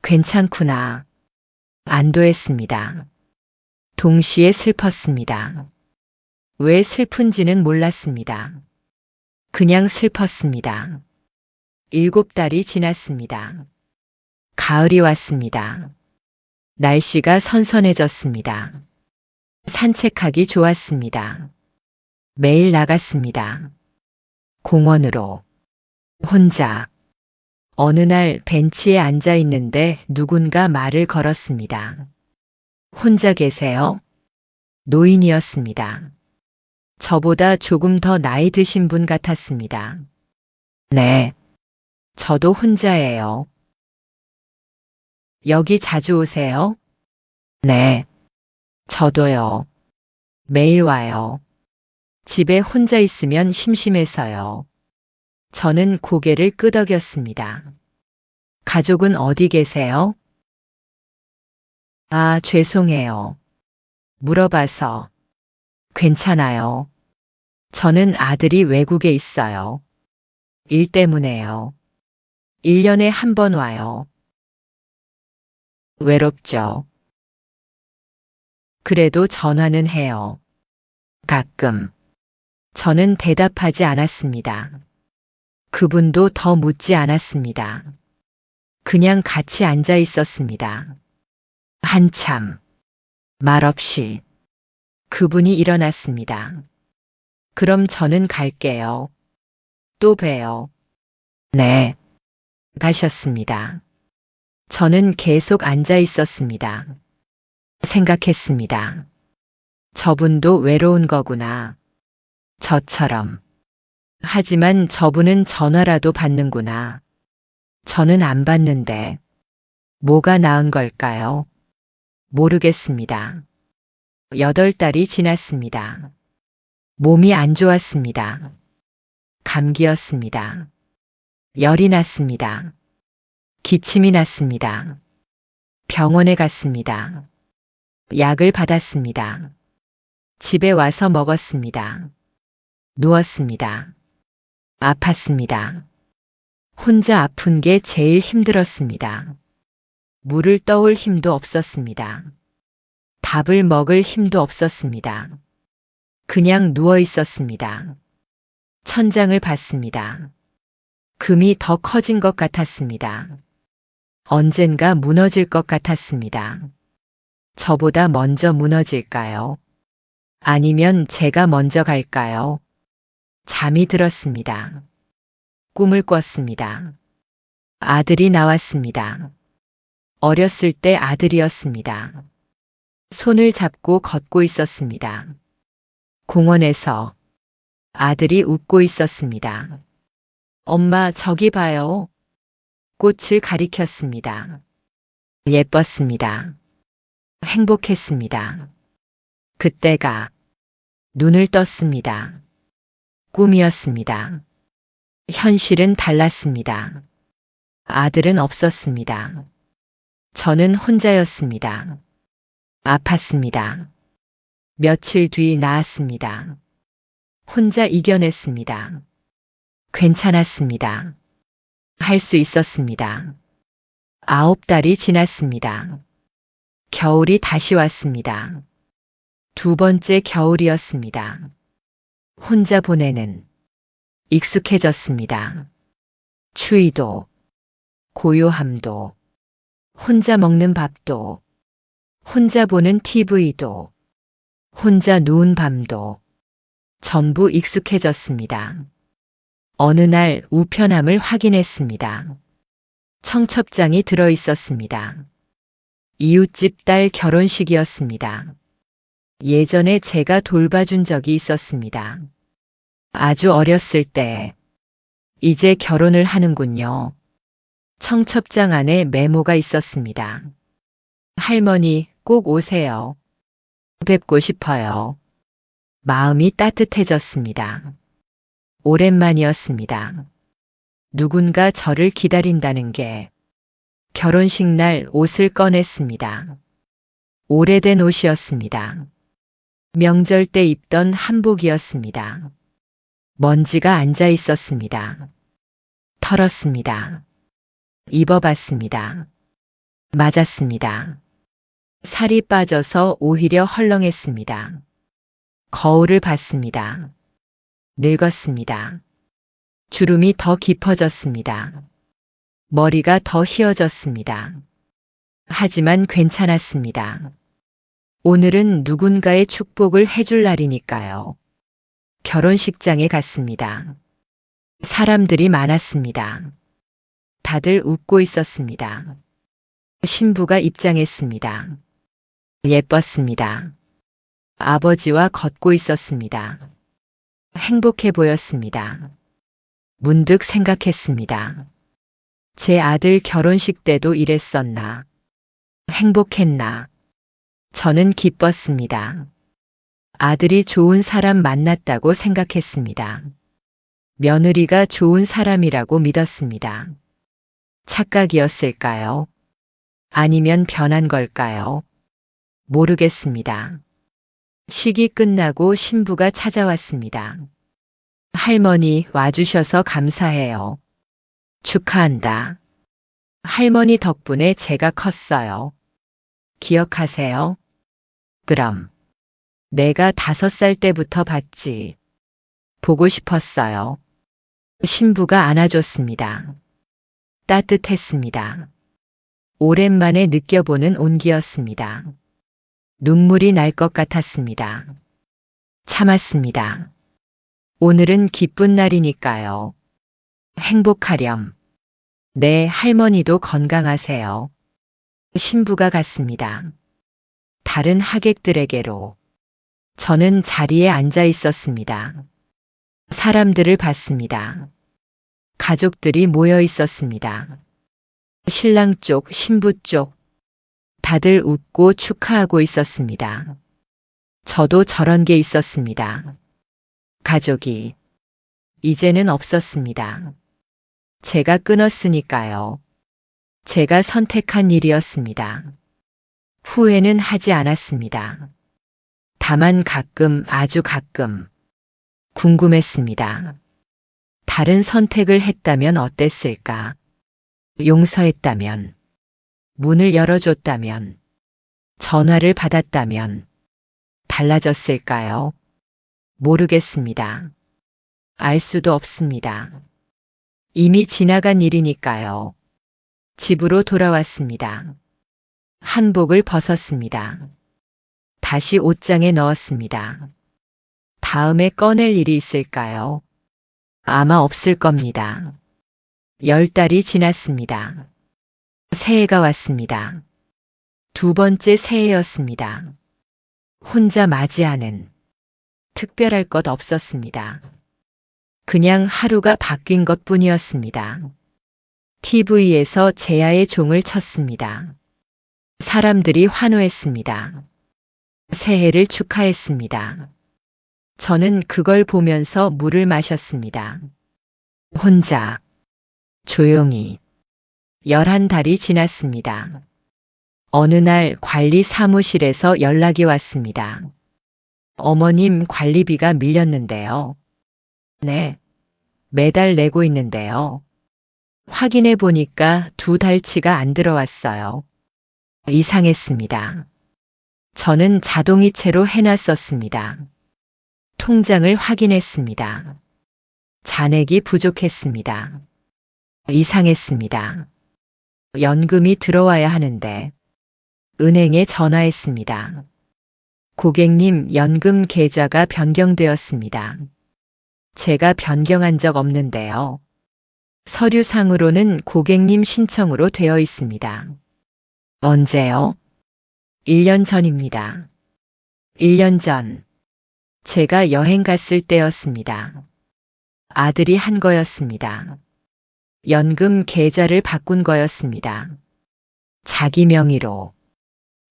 괜찮구나. 안도했습니다. 동시에 슬펐습니다. 왜 슬픈지는 몰랐습니다. 그냥 슬펐습니다. 7달이 지났습니다. 가을이 왔습니다. 날씨가 선선해졌습니다. 산책하기 좋았습니다. 매일 나갔습니다. 공원으로. 혼자. 어느 날 벤치에 앉아 있는데 누군가 말을 걸었습니다. 혼자 계세요? 노인이었습니다. 저보다 조금 더 나이 드신 분 같았습니다. 네. 저도 혼자예요. 여기 자주 오세요? 네. 저도요. 매일 와요. 집에 혼자 있으면 심심해서요. 저는 고개를 끄덕였습니다. 가족은 어디 계세요? 아, 죄송해요. 물어봐서. 괜찮아요. 저는 아들이 외국에 있어요. 일 때문에요. 1년에 한 번 와요. 외롭죠. 그래도 전화는 해요. 가끔. 저는 대답하지 않았습니다. 그분도 더 묻지 않았습니다. 그냥 같이 앉아 있었습니다. 한참. 말없이. 그분이 일어났습니다. 그럼 저는 갈게요. 또 봬요. 네. 가셨습니다. 저는 계속 앉아 있었습니다. 생각했습니다. 저분도 외로운 거구나. 저처럼. 하지만 저분은 전화라도 받는구나. 저는 안 받는데. 뭐가 나은 걸까요? 모르겠습니다. 8달이 지났습니다. 몸이 안 좋았습니다. 감기였습니다. 열이 났습니다. 기침이 났습니다. 병원에 갔습니다. 약을 받았습니다. 집에 와서 먹었습니다. 누웠습니다. 아팠습니다. 혼자 아픈 게 제일 힘들었습니다. 물을 떠올 힘도 없었습니다. 밥을 먹을 힘도 없었습니다. 그냥 누워 있었습니다. 천장을 봤습니다. 금이 더 커진 것 같았습니다. 언젠가 무너질 것 같았습니다. 저보다 먼저 무너질까요? 아니면 제가 먼저 갈까요? 잠이 들었습니다. 꿈을 꿨습니다. 아들이 나왔습니다. 어렸을 때 아들이었습니다. 손을 잡고 걷고 있었습니다. 공원에서 아들이 웃고 있었습니다. 엄마, 저기 봐요. 꽃을 가리켰습니다. 예뻤습니다. 행복했습니다. 그때가 눈을 떴습니다. 꿈이었습니다. 현실은 달랐습니다. 아들은 없었습니다. 저는 혼자였습니다. 아팠습니다. 며칠 뒤 나았습니다. 혼자 이겨냈습니다. 괜찮았습니다. 할 수 있었습니다. 9달이 지났습니다. 겨울이 다시 왔습니다. 2번째 겨울이었습니다. 혼자 보내는. 익숙해졌습니다. 추위도, 고요함도, 혼자 먹는 밥도, 혼자 보는 TV도, 혼자 누운 밤도, 전부 익숙해졌습니다. 어느 날 우편함을 확인했습니다. 청첩장이 들어 있었습니다. 이웃집 딸 결혼식이었습니다. 예전에 제가 돌봐준 적이 있었습니다. 아주 어렸을 때. 이제 결혼을 하는군요. 청첩장 안에 메모가 있었습니다. 할머니, 꼭 오세요. 뵙고 싶어요. 마음이 따뜻해졌습니다. 오랜만이었습니다. 누군가 저를 기다린다는 게. 결혼식 날 옷을 꺼냈습니다. 오래된 옷이었습니다. 명절 때 입던 한복이었습니다. 먼지가 앉아 있었습니다. 털었습니다. 입어봤습니다. 맞았습니다. 살이 빠져서 오히려 헐렁했습니다. 거울을 봤습니다. 늙었습니다. 주름이 더 깊어졌습니다. 머리가 더 휘어졌습니다. 하지만 괜찮았습니다. 오늘은 누군가의 축복을 해줄 날이니까요. 결혼식장에 갔습니다. 사람들이 많았습니다. 다들 웃고 있었습니다. 신부가 입장했습니다. 예뻤습니다. 아버지와 걷고 있었습니다. 행복해 보였습니다. 문득 생각했습니다. 제 아들 결혼식 때도 이랬었나? 행복했나? 저는 기뻤습니다. 아들이 좋은 사람 만났다고 생각했습니다. 며느리가 좋은 사람이라고 믿었습니다. 착각이었을까요? 아니면 변한 걸까요? 모르겠습니다. 식이 끝나고 신부가 찾아왔습니다. 할머니 와주셔서 감사해요. 축하한다. 할머니 덕분에 제가 컸어요. 기억하세요? 그럼. 내가 5살 때부터 봤지. 보고 싶었어요. 신부가 안아줬습니다. 따뜻했습니다. 오랜만에 느껴보는 온기였습니다. 눈물이 날 것 같았습니다. 참았습니다. 오늘은 기쁜 날이니까요. 행복하렴. 네, 할머니도 건강하세요. 신부가 갔습니다. 다른 하객들에게로. 저는 자리에 앉아 있었습니다. 사람들을 봤습니다. 가족들이 모여 있었습니다. 신랑 쪽, 신부 쪽. 다들 웃고 축하하고 있었습니다. 저도 저런 게 있었습니다. 가족이. 이제는 없었습니다. 제가 끊었으니까요. 제가 선택한 일이었습니다. 후회는 하지 않았습니다. 다만 가끔, 아주 가끔 궁금했습니다. 다른 선택을 했다면 어땠을까? 용서했다면, 문을 열어줬다면, 전화를 받았다면 달라졌을까요? 모르겠습니다. 알 수도 없습니다. 이미 지나간 일이니까요. 집으로 돌아왔습니다. 한복을 벗었습니다. 다시 옷장에 넣었습니다. 다음에 꺼낼 일이 있을까요? 아마 없을 겁니다. 10달이 지났습니다. 새해가 왔습니다. 2번째 새해였습니다. 혼자 맞이하는 특별할 것 없었습니다. 그냥 하루가 바뀐 것 뿐이었습니다. TV에서 제야의 종을 쳤습니다. 사람들이 환호했습니다. 새해를 축하했습니다. 저는 그걸 보면서 물을 마셨습니다. 혼자, 조용히. 11달이 지났습니다. 어느 날 관리 사무실에서 연락이 왔습니다. 어머님 관리비가 밀렸는데요. 네, 매달 내고 있는데요. 확인해 보니까 2달치가 안 들어왔어요. 이상했습니다. 저는 자동이체로 해놨었습니다. 통장을 확인했습니다. 잔액이 부족했습니다. 이상했습니다. 연금이 들어와야 하는데 은행에 전화했습니다. 고객님, 연금 계좌가 변경되었습니다. 제가 변경한 적 없는데요. 서류상으로는 고객님 신청으로 되어 있습니다. 언제요? 1년 전입니다. 1년 전. 제가 여행 갔을 때였습니다. 아들이 한 거였습니다. 연금 계좌를 바꾼 거였습니다. 자기 명의로.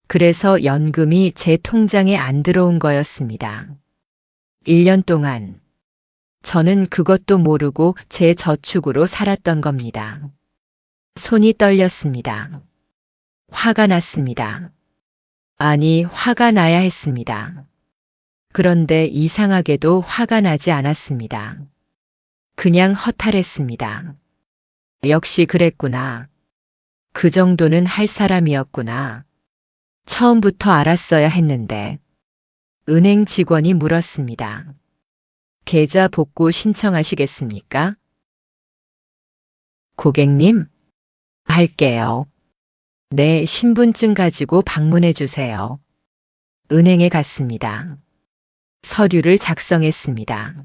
그래서 연금이 제 통장에 안 들어온 거였습니다. 1년 동안 저는 그것도 모르고 제 저축으로 살았던 겁니다. 손이 떨렸습니다. 화가 났습니다. 아니, 화가 나야 했습니다. 그런데 이상하게도 화가 나지 않았습니다. 그냥 허탈했습니다. 역시 그랬구나. 그 정도는 할 사람이었구나. 처음부터 알았어야 했는데. 은행 직원이 물었습니다. 계좌 복구 신청하시겠습니까? 고객님, 할게요. 네, 신분증 가지고 방문해 주세요. 은행에 갔습니다. 서류를 작성했습니다.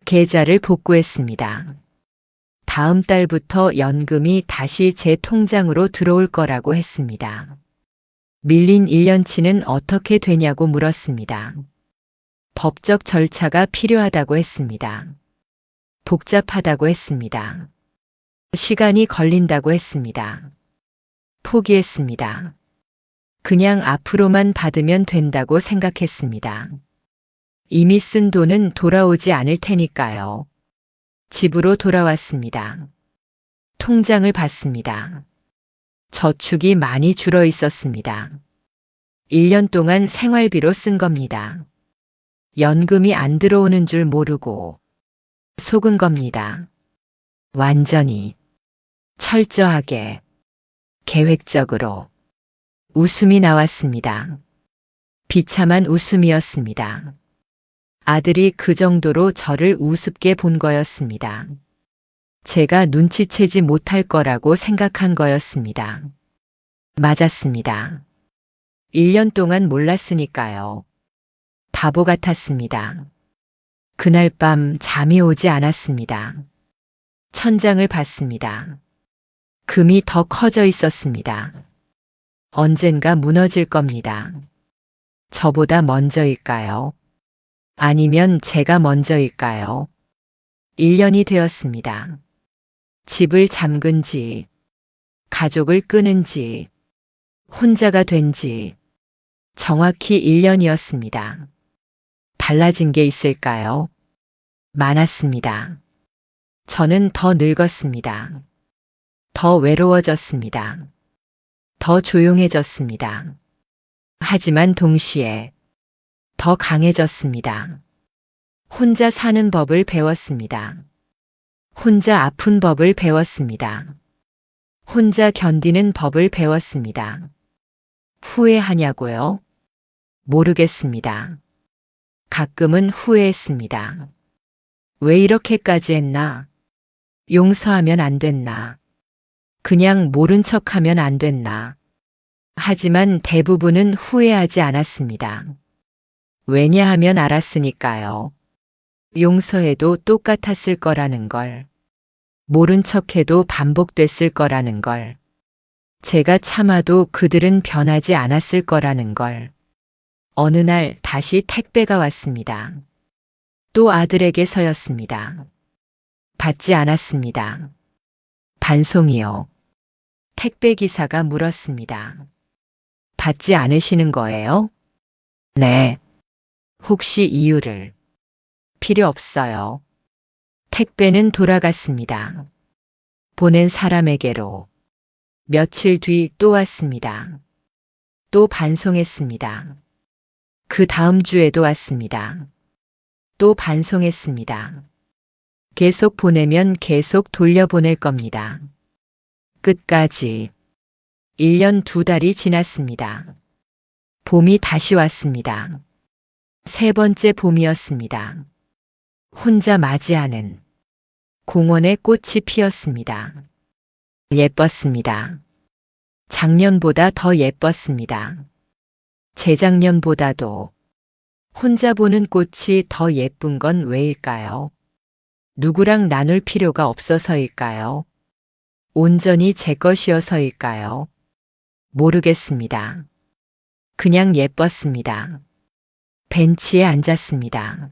계좌를 복구했습니다. 다음 달부터 연금이 다시 제 통장으로 들어올 거라고 했습니다. 밀린 1년치는 어떻게 되냐고 물었습니다. 법적 절차가 필요하다고 했습니다. 복잡하다고 했습니다. 시간이 걸린다고 했습니다. 포기했습니다. 그냥 앞으로만 받으면 된다고 생각했습니다. 이미 쓴 돈은 돌아오지 않을 테니까요. 집으로 돌아왔습니다. 통장을 봤습니다. 저축이 많이 줄어 있었습니다. 1년 동안 생활비로 쓴 겁니다. 연금이 안 들어오는 줄 모르고 속은 겁니다. 완전히, 철저하게, 계획적으로. 웃음이 나왔습니다. 비참한 웃음이었습니다. 아들이 그 정도로 저를 우습게 본 거였습니다. 제가 눈치채지 못할 거라고 생각한 거였습니다. 맞았습니다. 1년 동안 몰랐으니까요. 바보 같았습니다. 그날 밤 잠이 오지 않았습니다. 천장을 봤습니다. 금이 더 커져 있었습니다. 언젠가 무너질 겁니다. 저보다 먼저일까요? 아니면 제가 먼저일까요? 1년이 되었습니다. 집을 잠근 지, 가족을 끊은 지, 혼자가 된 지, 정확히 1년이었습니다. 달라진 게 있을까요? 많았습니다. 저는 더 늙었습니다. 더 외로워졌습니다. 더 조용해졌습니다. 하지만 동시에 더 강해졌습니다. 혼자 사는 법을 배웠습니다. 혼자 아픈 법을 배웠습니다. 혼자 견디는 법을 배웠습니다. 후회하냐고요? 모르겠습니다. 가끔은 후회했습니다. 왜 이렇게까지 했나? 용서하면 안 됐나? 그냥 모른 척하면 안 됐나? 하지만 대부분은 후회하지 않았습니다. 왜냐하면 알았으니까요. 용서해도 똑같았을 거라는 걸. 모른 척해도 반복됐을 거라는 걸. 제가 참아도 그들은 변하지 않았을 거라는 걸. 어느 날 다시 택배가 왔습니다. 또 아들에게서였습니다. 받지 않았습니다. 반송이요. 택배 기사가 물었습니다. 받지 않으시는 거예요? 네. 혹시 이유를? 필요 없어요. 택배는 돌아갔습니다. 보낸 사람에게로. 며칠 뒤 또 왔습니다. 또 반송했습니다. 그 다음 주에도 왔습니다. 또 반송했습니다. 계속 보내면 계속 돌려보낼 겁니다. 끝까지. 1년 2달이 지났습니다. 봄이 다시 왔습니다. 세 번째 봄이었습니다. 혼자 맞이하는 공원에 꽃이 피었습니다. 예뻤습니다. 작년보다 더 예뻤습니다. 재작년보다도. 혼자 보는 꽃이 더 예쁜 건 왜일까요? 누구랑 나눌 필요가 없어서일까요? 온전히 제 것이어서일까요? 모르겠습니다. 그냥 예뻤습니다. 벤치에 앉았습니다.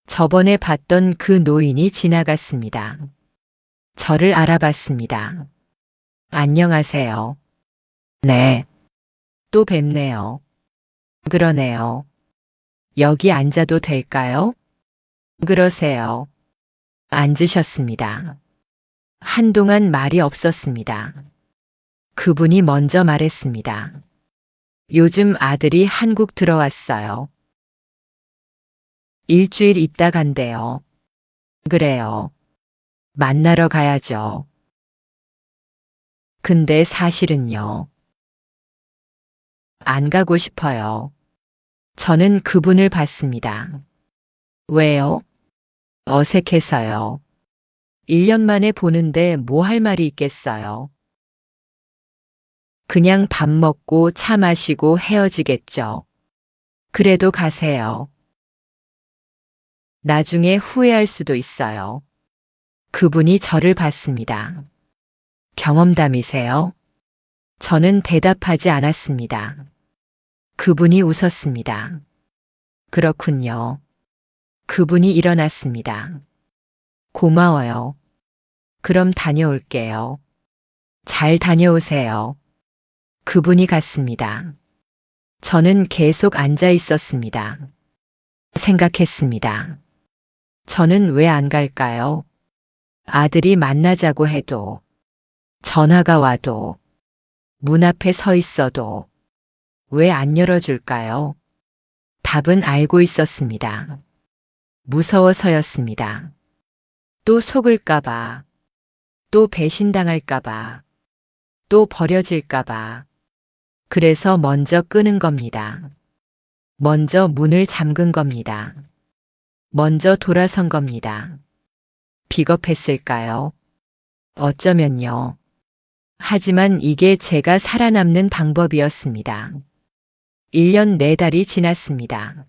저번에 봤던 그 노인이 지나갔습니다. 저를 알아봤습니다. 안녕하세요. 네. 또 뵙네요. 그러네요. 여기 앉아도 될까요? 그러세요. 앉으셨습니다. 한동안 말이 없었습니다. 그분이 먼저 말했습니다. 요즘 아들이 한국 들어왔어요. 일주일 있다 간대요. 그래요. 만나러 가야죠. 근데 사실은요. 안 가고 싶어요. 저는 그분을 봤습니다. 왜요? 어색해서요. 1년 만에 보는데 뭐 할 말이 있겠어요. 그냥 밥 먹고 차 마시고 헤어지겠죠. 그래도 가세요. 나중에 후회할 수도 있어요. 그분이 저를 봤습니다. 경험담이세요? 저는 대답하지 않았습니다. 그분이 웃었습니다. 그렇군요. 그분이 일어났습니다. 고마워요. 그럼 다녀올게요. 잘 다녀오세요. 그분이 갔습니다. 저는 계속 앉아 있었습니다. 생각했습니다. 저는 왜 안 갈까요? 아들이 만나자고 해도, 전화가 와도, 문 앞에 서 있어도, 왜 안 열어줄까요? 답은 알고 있었습니다. 무서워서였습니다. 또 속을까봐, 또 배신당할까봐, 또 버려질까봐. 그래서 먼저 끄는 겁니다. 먼저 문을 잠근 겁니다. 먼저 돌아선 겁니다. 비겁했을까요? 어쩌면요. 하지만 이게 제가 살아남는 방법이었습니다. 1년 4달이 지났습니다.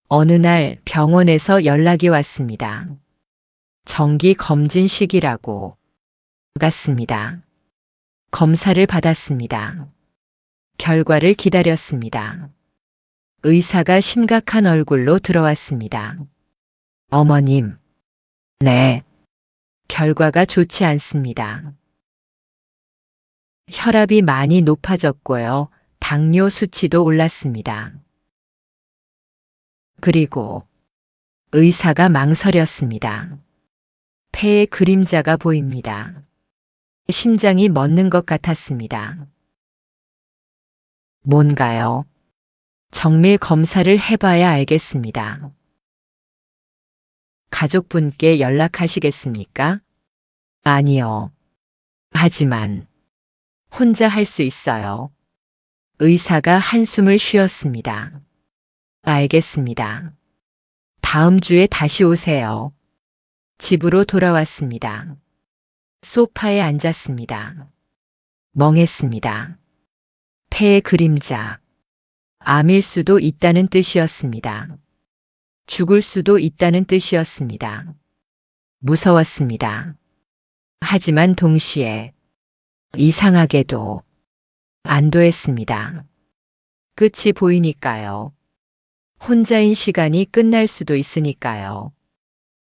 어느 날 병원에서 연락이 왔습니다. 정기 검진식이라고. 갔습니다. 검사를 받았습니다. 결과를 기다렸습니다. 의사가 심각한 얼굴로 들어왔습니다. 어머님. 네. 결과가 좋지 않습니다. 혈압이 많이 높아졌고요. 당뇨 수치도 올랐습니다. 그리고 의사가 망설였습니다. 폐에 그림자가 보입니다. 심장이 멎는 것 같았습니다. 뭔가요? 정밀 검사를 해봐야 알겠습니다. 가족분께 연락하시겠습니까? 아니요. 하지만 혼자 할 수 있어요. 의사가 한숨을 쉬었습니다. 알겠습니다. 다음 주에 다시 오세요. 집으로 돌아왔습니다. 소파에 앉았습니다. 멍했습니다. 폐의 그림자. 암일 수도 있다는 뜻이었습니다. 죽을 수도 있다는 뜻이었습니다. 무서웠습니다. 하지만 동시에 이상하게도 안도했습니다. 끝이 보이니까요. 혼자인 시간이 끝날 수도 있으니까요.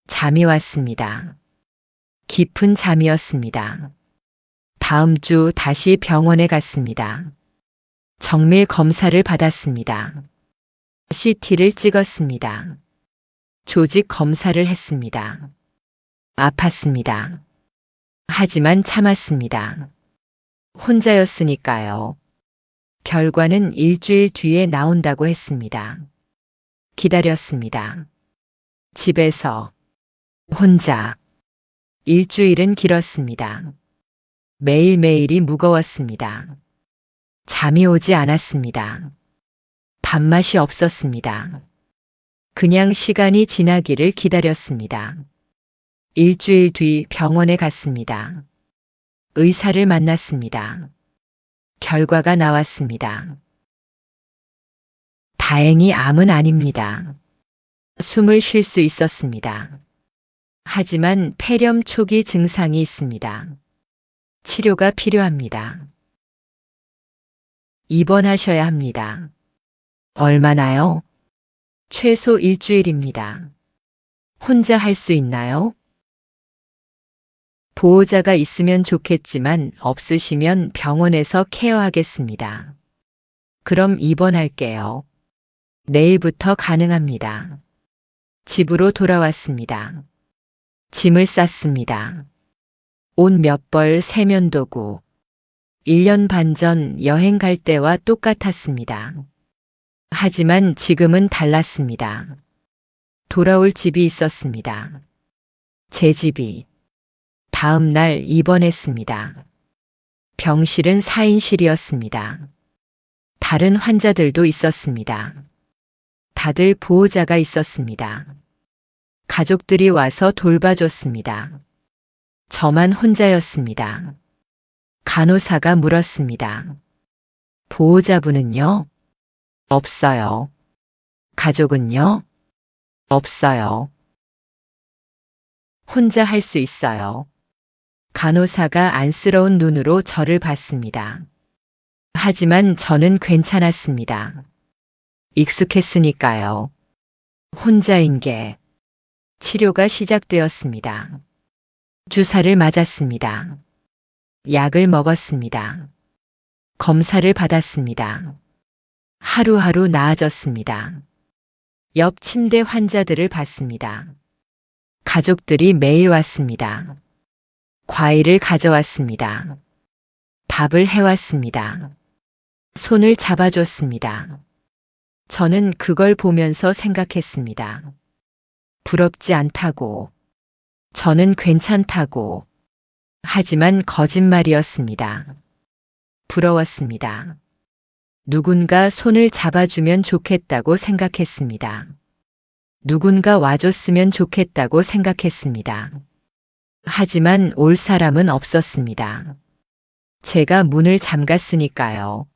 잠이 왔습니다. 깊은 잠이었습니다. 다음 주 다시 병원에 갔습니다. 정밀 검사를 받았습니다. CT를 찍었습니다. 조직 검사를 했습니다. 아팠습니다. 하지만 참았습니다. 혼자였으니까요. 결과는 일주일 뒤에 나온다고 했습니다. 기다렸습니다. 집에서 혼자. 일주일은 길었습니다. 매일매일이 무거웠습니다. 잠이 오지 않았습니다. 밥맛이 없었습니다. 그냥 시간이 지나기를 기다렸습니다. 일주일 뒤 병원에 갔습니다. 의사를 만났습니다. 결과가 나왔습니다. 다행히 암은 아닙니다. 숨을 쉴 수 있었습니다. 하지만 폐렴 초기 증상이 있습니다. 치료가 필요합니다. 입원하셔야 합니다. 얼마나요? 최소 일주일입니다. 혼자 할 수 있나요? 보호자가 있으면 좋겠지만 없으시면 병원에서 케어하겠습니다. 그럼 입원할게요. 내일부터 가능합니다. 집으로 돌아왔습니다. 짐을 쌌습니다. 옷 몇 벌 세면도구. 1년 반 전 여행 갈 때와 똑같았습니다. 하지만 지금은 달랐습니다. 돌아올 집이 있었습니다. 제 집이. 다음 날 입원했습니다. 병실은 4인실이었습니다. 다른 환자들도 있었습니다. 다들 보호자가 있었습니다. 가족들이 와서 돌봐줬습니다. 저만 혼자였습니다. 간호사가 물었습니다. 보호자분은요? 없어요. 가족은요? 없어요. 혼자 할 수 있어요. 간호사가 안쓰러운 눈으로 저를 봤습니다. 하지만 저는 괜찮았습니다. 익숙했으니까요. 혼자인 게. 치료가 시작되었습니다. 주사를 맞았습니다. 약을 먹었습니다. 검사를 받았습니다. 하루하루 나아졌습니다. 옆 침대 환자들을 봤습니다. 가족들이 매일 왔습니다. 과일을 가져왔습니다. 밥을 해왔습니다. 손을 잡아줬습니다. 저는 그걸 보면서 생각했습니다. 부럽지 않다고. 저는 괜찮다고. 하지만 거짓말이었습니다. 부러웠습니다. 누군가 손을 잡아주면 좋겠다고 생각했습니다. 누군가 와줬으면 좋겠다고 생각했습니다. 하지만 올 사람은 없었습니다. 제가 문을 잠갔으니까요.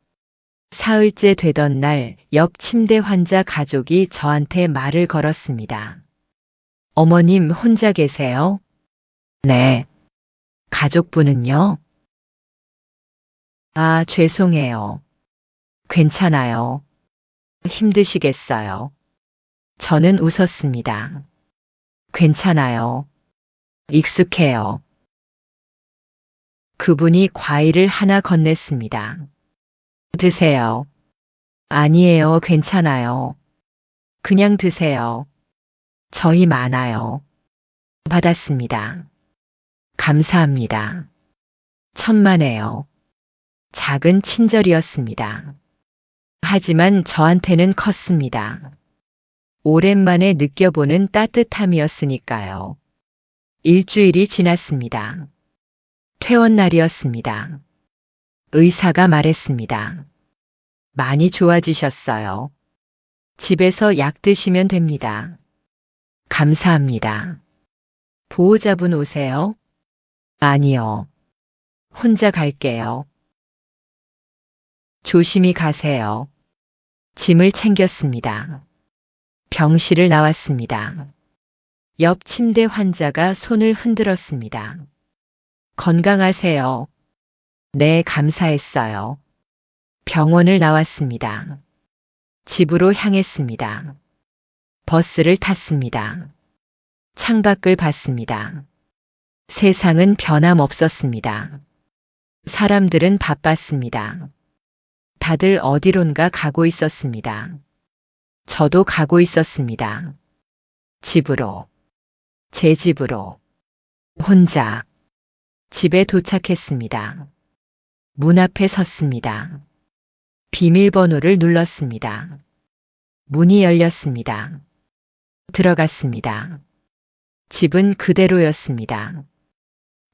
사흘째 되던 날 옆 침대 환자 가족이 저한테 말을 걸었습니다. 어머님 혼자 계세요? 네. 가족분은요? 아, 죄송해요. 괜찮아요. 힘드시겠어요. 저는 웃었습니다. 괜찮아요. 익숙해요. 그분이 과일을 하나 건넸습니다. 드세요. 아니에요, 괜찮아요. 그냥 드세요. 저희 많아요. 받았습니다. 감사합니다. 천만에요. 작은 친절이었습니다. 하지만 저한테는 컸습니다. 오랜만에 느껴보는 따뜻함이었으니까요. 일주일이 지났습니다. 퇴원 날이었습니다. 의사가 말했습니다. 많이 좋아지셨어요. 집에서 약 드시면 됩니다. 감사합니다. 보호자분 오세요? 아니요. 혼자 갈게요. 조심히 가세요. 짐을 챙겼습니다. 병실을 나왔습니다. 옆 침대 환자가 손을 흔들었습니다. 건강하세요. 네, 감사했어요. 병원을 나왔습니다. 집으로 향했습니다. 버스를 탔습니다. 창밖을 봤습니다. 세상은 변함없었습니다. 사람들은 바빴습니다. 다들 어디론가 가고 있었습니다. 저도 가고 있었습니다. 집으로. 제 집으로. 혼자. 집에 도착했습니다. 문 앞에 섰습니다. 비밀번호를 눌렀습니다. 문이 열렸습니다. 들어갔습니다. 집은 그대로였습니다.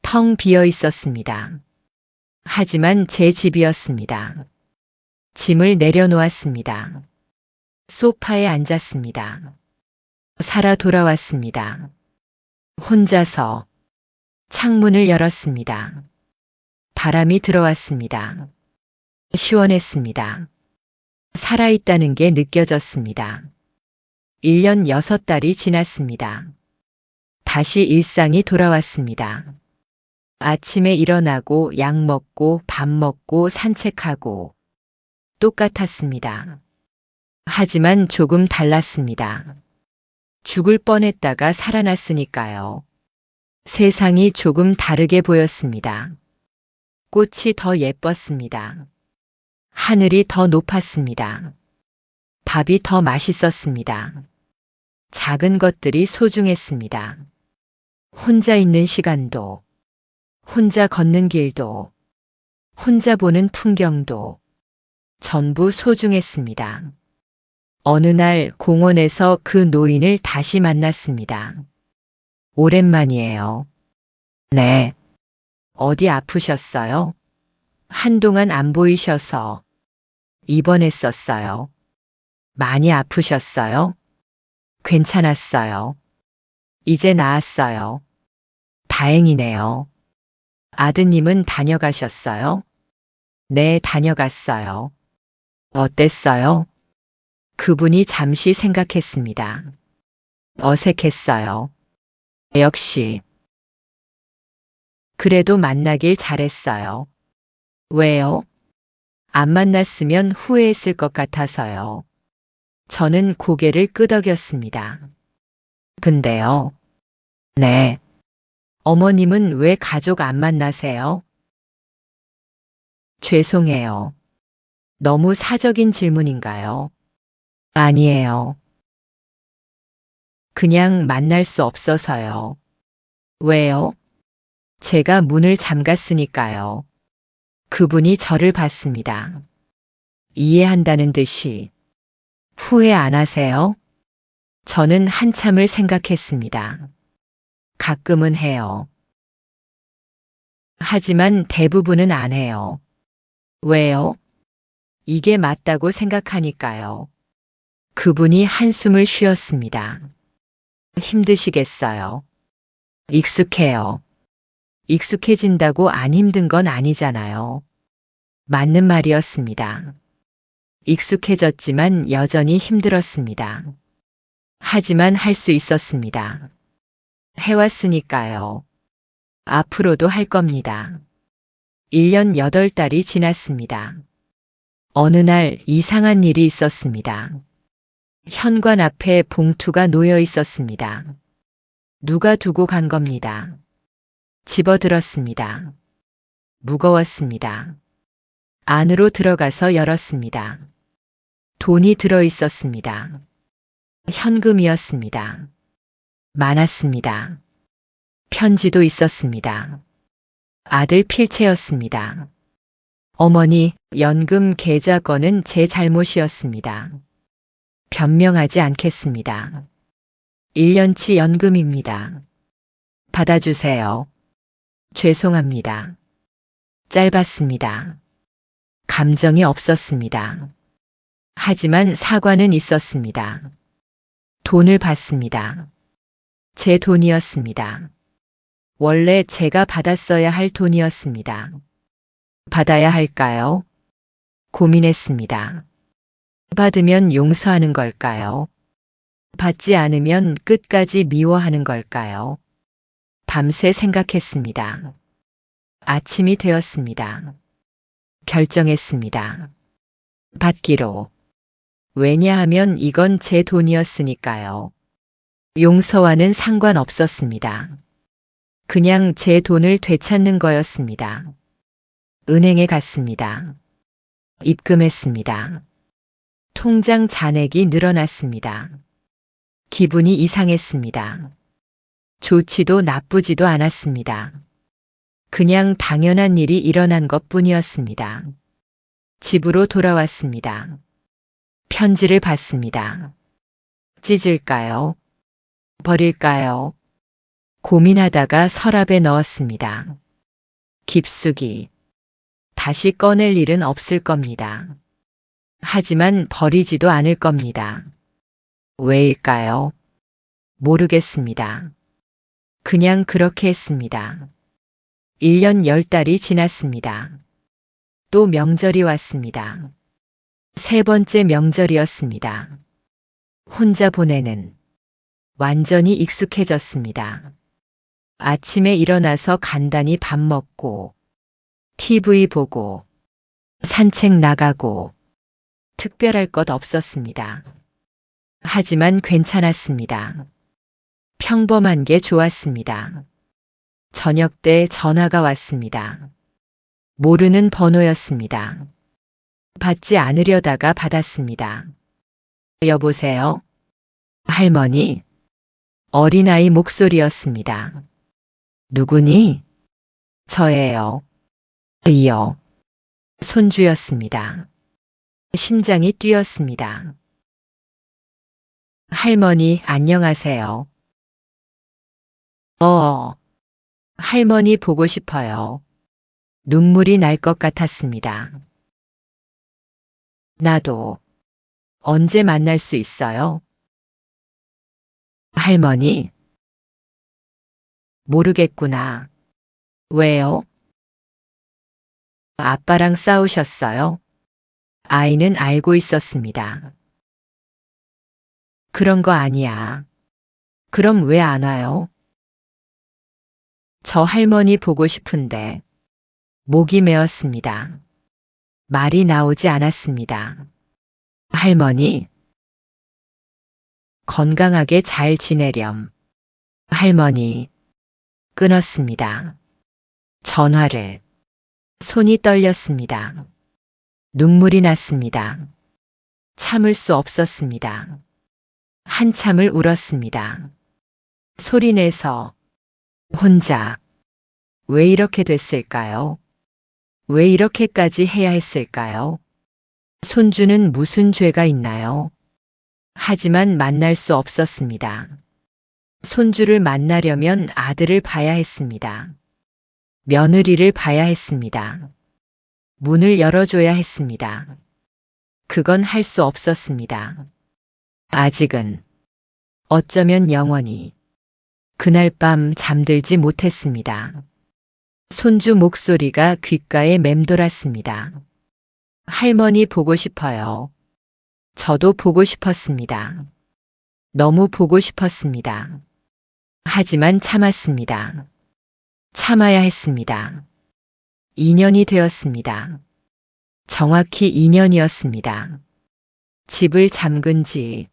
텅 비어 있었습니다. 하지만 제 집이었습니다. 짐을 내려놓았습니다. 소파에 앉았습니다. 살아 돌아왔습니다. 혼자서. 창문을 열었습니다. 바람이 들어왔습니다. 시원했습니다. 살아있다는 게 느껴졌습니다. 1년 6달이 지났습니다. 다시 일상이 돌아왔습니다. 아침에 일어나고 약 먹고 밥 먹고 산책하고 똑같았습니다. 하지만 조금 달랐습니다. 죽을 뻔했다가 살아났으니까요. 세상이 조금 다르게 보였습니다. 꽃이 더 예뻤습니다. 하늘이 더 높았습니다. 밥이 더 맛있었습니다. 작은 것들이 소중했습니다. 혼자 있는 시간도, 혼자 걷는 길도, 혼자 보는 풍경도 전부 소중했습니다. 어느 날 공원에서 그 노인을 다시 만났습니다. 오랜만이에요. 네. 어디 아프셨어요? 한동안 안 보이셔서 입원했었어요. 많이 아프셨어요? 괜찮았어요. 이제 나았어요. 다행이네요. 아드님은 다녀가셨어요? 네, 다녀갔어요. 어땠어요? 그분이 잠시 생각했습니다. 어색했어요. 역시. 그래도 만나길 잘했어요. 왜요? 안 만났으면 후회했을 것 같아서요. 저는 고개를 끄덕였습니다. 근데요. 네. 어머님은 왜 가족 안 만나세요? 죄송해요. 너무 사적인 질문인가요? 아니에요. 그냥 만날 수 없어서요. 왜요? 제가 문을 잠갔으니까요. 그분이 저를 봤습니다. 이해한다는 듯이. 후회 안 하세요? 저는 한참을 생각했습니다. 가끔은 해요. 하지만 대부분은 안 해요. 왜요? 이게 맞다고 생각하니까요. 그분이 한숨을 쉬었습니다. 힘드시겠어요? 익숙해요. 익숙해진다고 안 힘든 건 아니잖아요. 맞는 말이었습니다. 익숙해졌지만 여전히 힘들었습니다. 하지만 할 수 있었습니다. 해왔으니까요. 앞으로도 할 겁니다. 1년 8달이 지났습니다. 어느 날 이상한 일이 있었습니다. 현관 앞에 봉투가 놓여 있었습니다. 누가 두고 간 겁니다. 집어들었습니다. 무거웠습니다. 안으로 들어가서 열었습니다. 돈이 들어 있었습니다. 현금이었습니다. 많았습니다. 편지도 있었습니다. 아들 필체였습니다. 어머니, 연금 계좌 건은 제 잘못이었습니다. 변명하지 않겠습니다. 1년치 연금입니다. 받아주세요. 죄송합니다. 짧았습니다. 감정이 없었습니다. 하지만 사과는 있었습니다. 돈을 받습니다. 제 돈이었습니다. 원래 제가 받았어야 할 돈이었습니다. 받아야 할까요? 고민했습니다. 받으면 용서하는 걸까요? 받지 않으면 끝까지 미워하는 걸까요? 밤새 생각했습니다. 아침이 되었습니다. 결정했습니다. 받기로. 왜냐하면 이건 제 돈이었으니까요. 용서와는 상관없었습니다. 그냥 제 돈을 되찾는 거였습니다. 은행에 갔습니다. 입금했습니다. 통장 잔액이 늘어났습니다. 기분이 이상했습니다. 좋지도 나쁘지도 않았습니다. 그냥 당연한 일이 일어난 것 뿐이었습니다. 집으로 돌아왔습니다. 편지를 받습니다. 찢을까요? 버릴까요? 고민하다가 서랍에 넣었습니다. 깊숙이. 다시 꺼낼 일은 없을 겁니다. 하지만 버리지도 않을 겁니다. 왜일까요? 모르겠습니다. 그냥 그렇게 했습니다. 1년 10달이 지났습니다. 또 명절이 왔습니다. 세 번째 명절이었습니다. 혼자 보내는. 완전히 익숙해졌습니다. 아침에 일어나서 간단히 밥 먹고, TV 보고, 산책 나가고, 특별할 것 없었습니다. 하지만 괜찮았습니다. 평범한 게 좋았습니다. 저녁 때 전화가 왔습니다. 모르는 번호였습니다. 받지 않으려다가 받았습니다. 여보세요? 할머니, 어린아이 목소리였습니다. 누구니? 저예요. 이요. 손주였습니다. 심장이 뛰었습니다. 할머니, 안녕하세요. 할머니 보고 싶어요. 눈물이 날 것 같았습니다. 나도. 언제 만날 수 있어요? 할머니. 모르겠구나. 왜요? 아빠랑 싸우셨어요? 아이는 알고 있었습니다. 그런 거 아니야. 그럼 왜 안 와요? 저 할머니 보고 싶은데 목이 메었습니다. 말이 나오지 않았습니다. 할머니. 건강하게 잘 지내렴. 할머니. 끊었습니다. 전화를. 손이 떨렸습니다. 눈물이 났습니다. 참을 수 없었습니다. 한참을 울었습니다. 소리내서 혼자. 왜 이렇게 됐을까요? 왜 이렇게까지 해야 했을까요? 손주는 무슨 죄가 있나요? 하지만 만날 수 없었습니다. 손주를 만나려면 아들을 봐야 했습니다. 며느리를 봐야 했습니다. 문을 열어줘야 했습니다. 그건 할 수 없었습니다. 아직은. 어쩌면 영원히. 그날 밤 잠들지 못했습니다. 손주 목소리가 귓가에 맴돌았습니다. 할머니 보고 싶어요. 저도 보고 싶었습니다. 너무 보고 싶었습니다. 하지만 참았습니다. 참아야 했습니다. 2년이 되었습니다. 정확히 2년이었습니다. 집을 잠근 지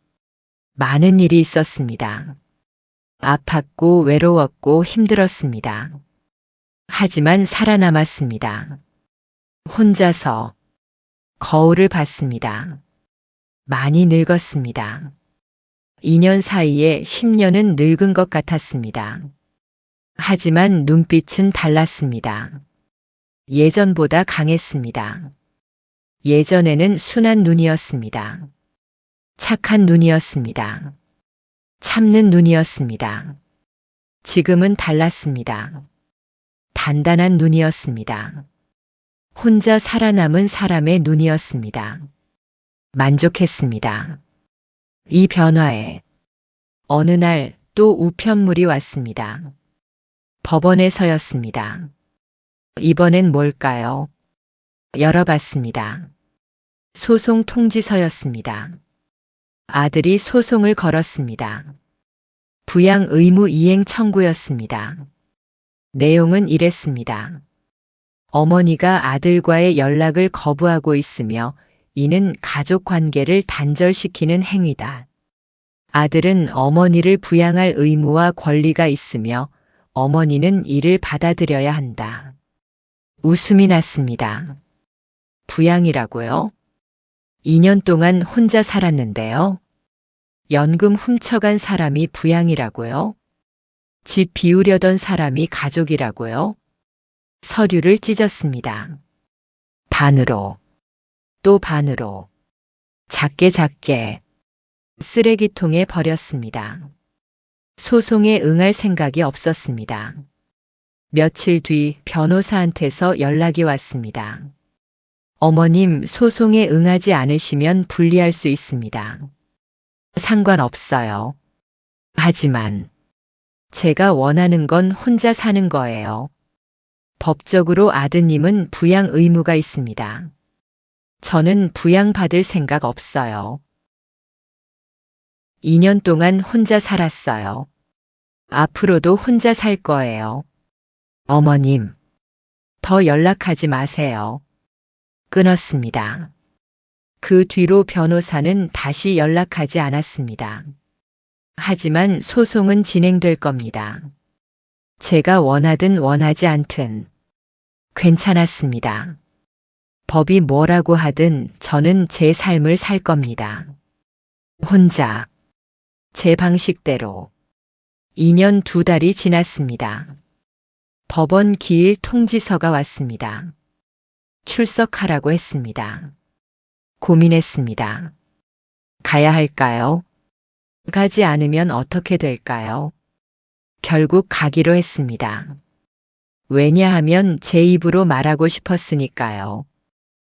많은 일이 있었습니다. 아팠고 외로웠고 힘들었습니다. 하지만 살아남았습니다. 혼자서 거울을 봤습니다. 많이 늙었습니다. 2년 사이에 10년은 늙은 것 같았습니다. 하지만 눈빛은 달랐습니다. 예전보다 강했습니다. 예전에는 순한 눈이었습니다. 착한 눈이었습니다. 참는 눈이었습니다. 지금은 달랐습니다. 단단한 눈이었습니다. 혼자 살아남은 사람의 눈이었습니다. 만족했습니다. 이 변화에 어느 날 또 우편물이 왔습니다. 법원에 서였습니다. 이번엔 뭘까요? 열어봤습니다. 소송 통지서였습니다. 아들이 소송을 걸었습니다. 부양 의무 이행 청구였습니다. 내용은 이랬습니다. 어머니가 아들과의 연락을 거부하고 있으며 이는 가족 관계를 단절시키는 행위다. 아들은 어머니를 부양할 의무와 권리가 있으며 어머니는 이를 받아들여야 한다. 웃음이 났습니다. 부양이라고요? 2년 동안 혼자 살았는데요. 연금 훔쳐간 사람이 부양이라고요? 집 비우려던 사람이 가족이라고요? 서류를 찢었습니다. 반으로, 또 반으로, 작게 쓰레기통에 버렸습니다. 소송에 응할 생각이 없었습니다. 며칠 뒤 변호사한테서 연락이 왔습니다. 어머님, 소송에 응하지 않으시면 불리할 수 있습니다. 상관없어요. 하지만 제가 원하는 건 혼자 사는 거예요. 법적으로 아드님은 부양 의무가 있습니다. 저는 부양받을 생각 없어요. 2년 동안 혼자 살았어요. 앞으로도 혼자 살 거예요. 어머님, 더 연락하지 마세요. 끊었습니다. 그 뒤로 변호사는 다시 연락하지 않았습니다. 하지만 소송은 진행될 겁니다. 제가 원하든 원하지 않든 괜찮았습니다. 법이 뭐라고 하든 저는 제 삶을 살 겁니다. 혼자. 제 방식대로. 2년 2달이 지났습니다. 법원 기일 통지서가 왔습니다. 출석하라고 했습니다. 고민했습니다. 가야 할까요? 가지 않으면 어떻게 될까요? 결국 가기로 했습니다. 왜냐하면 제 입으로 말하고 싶었으니까요.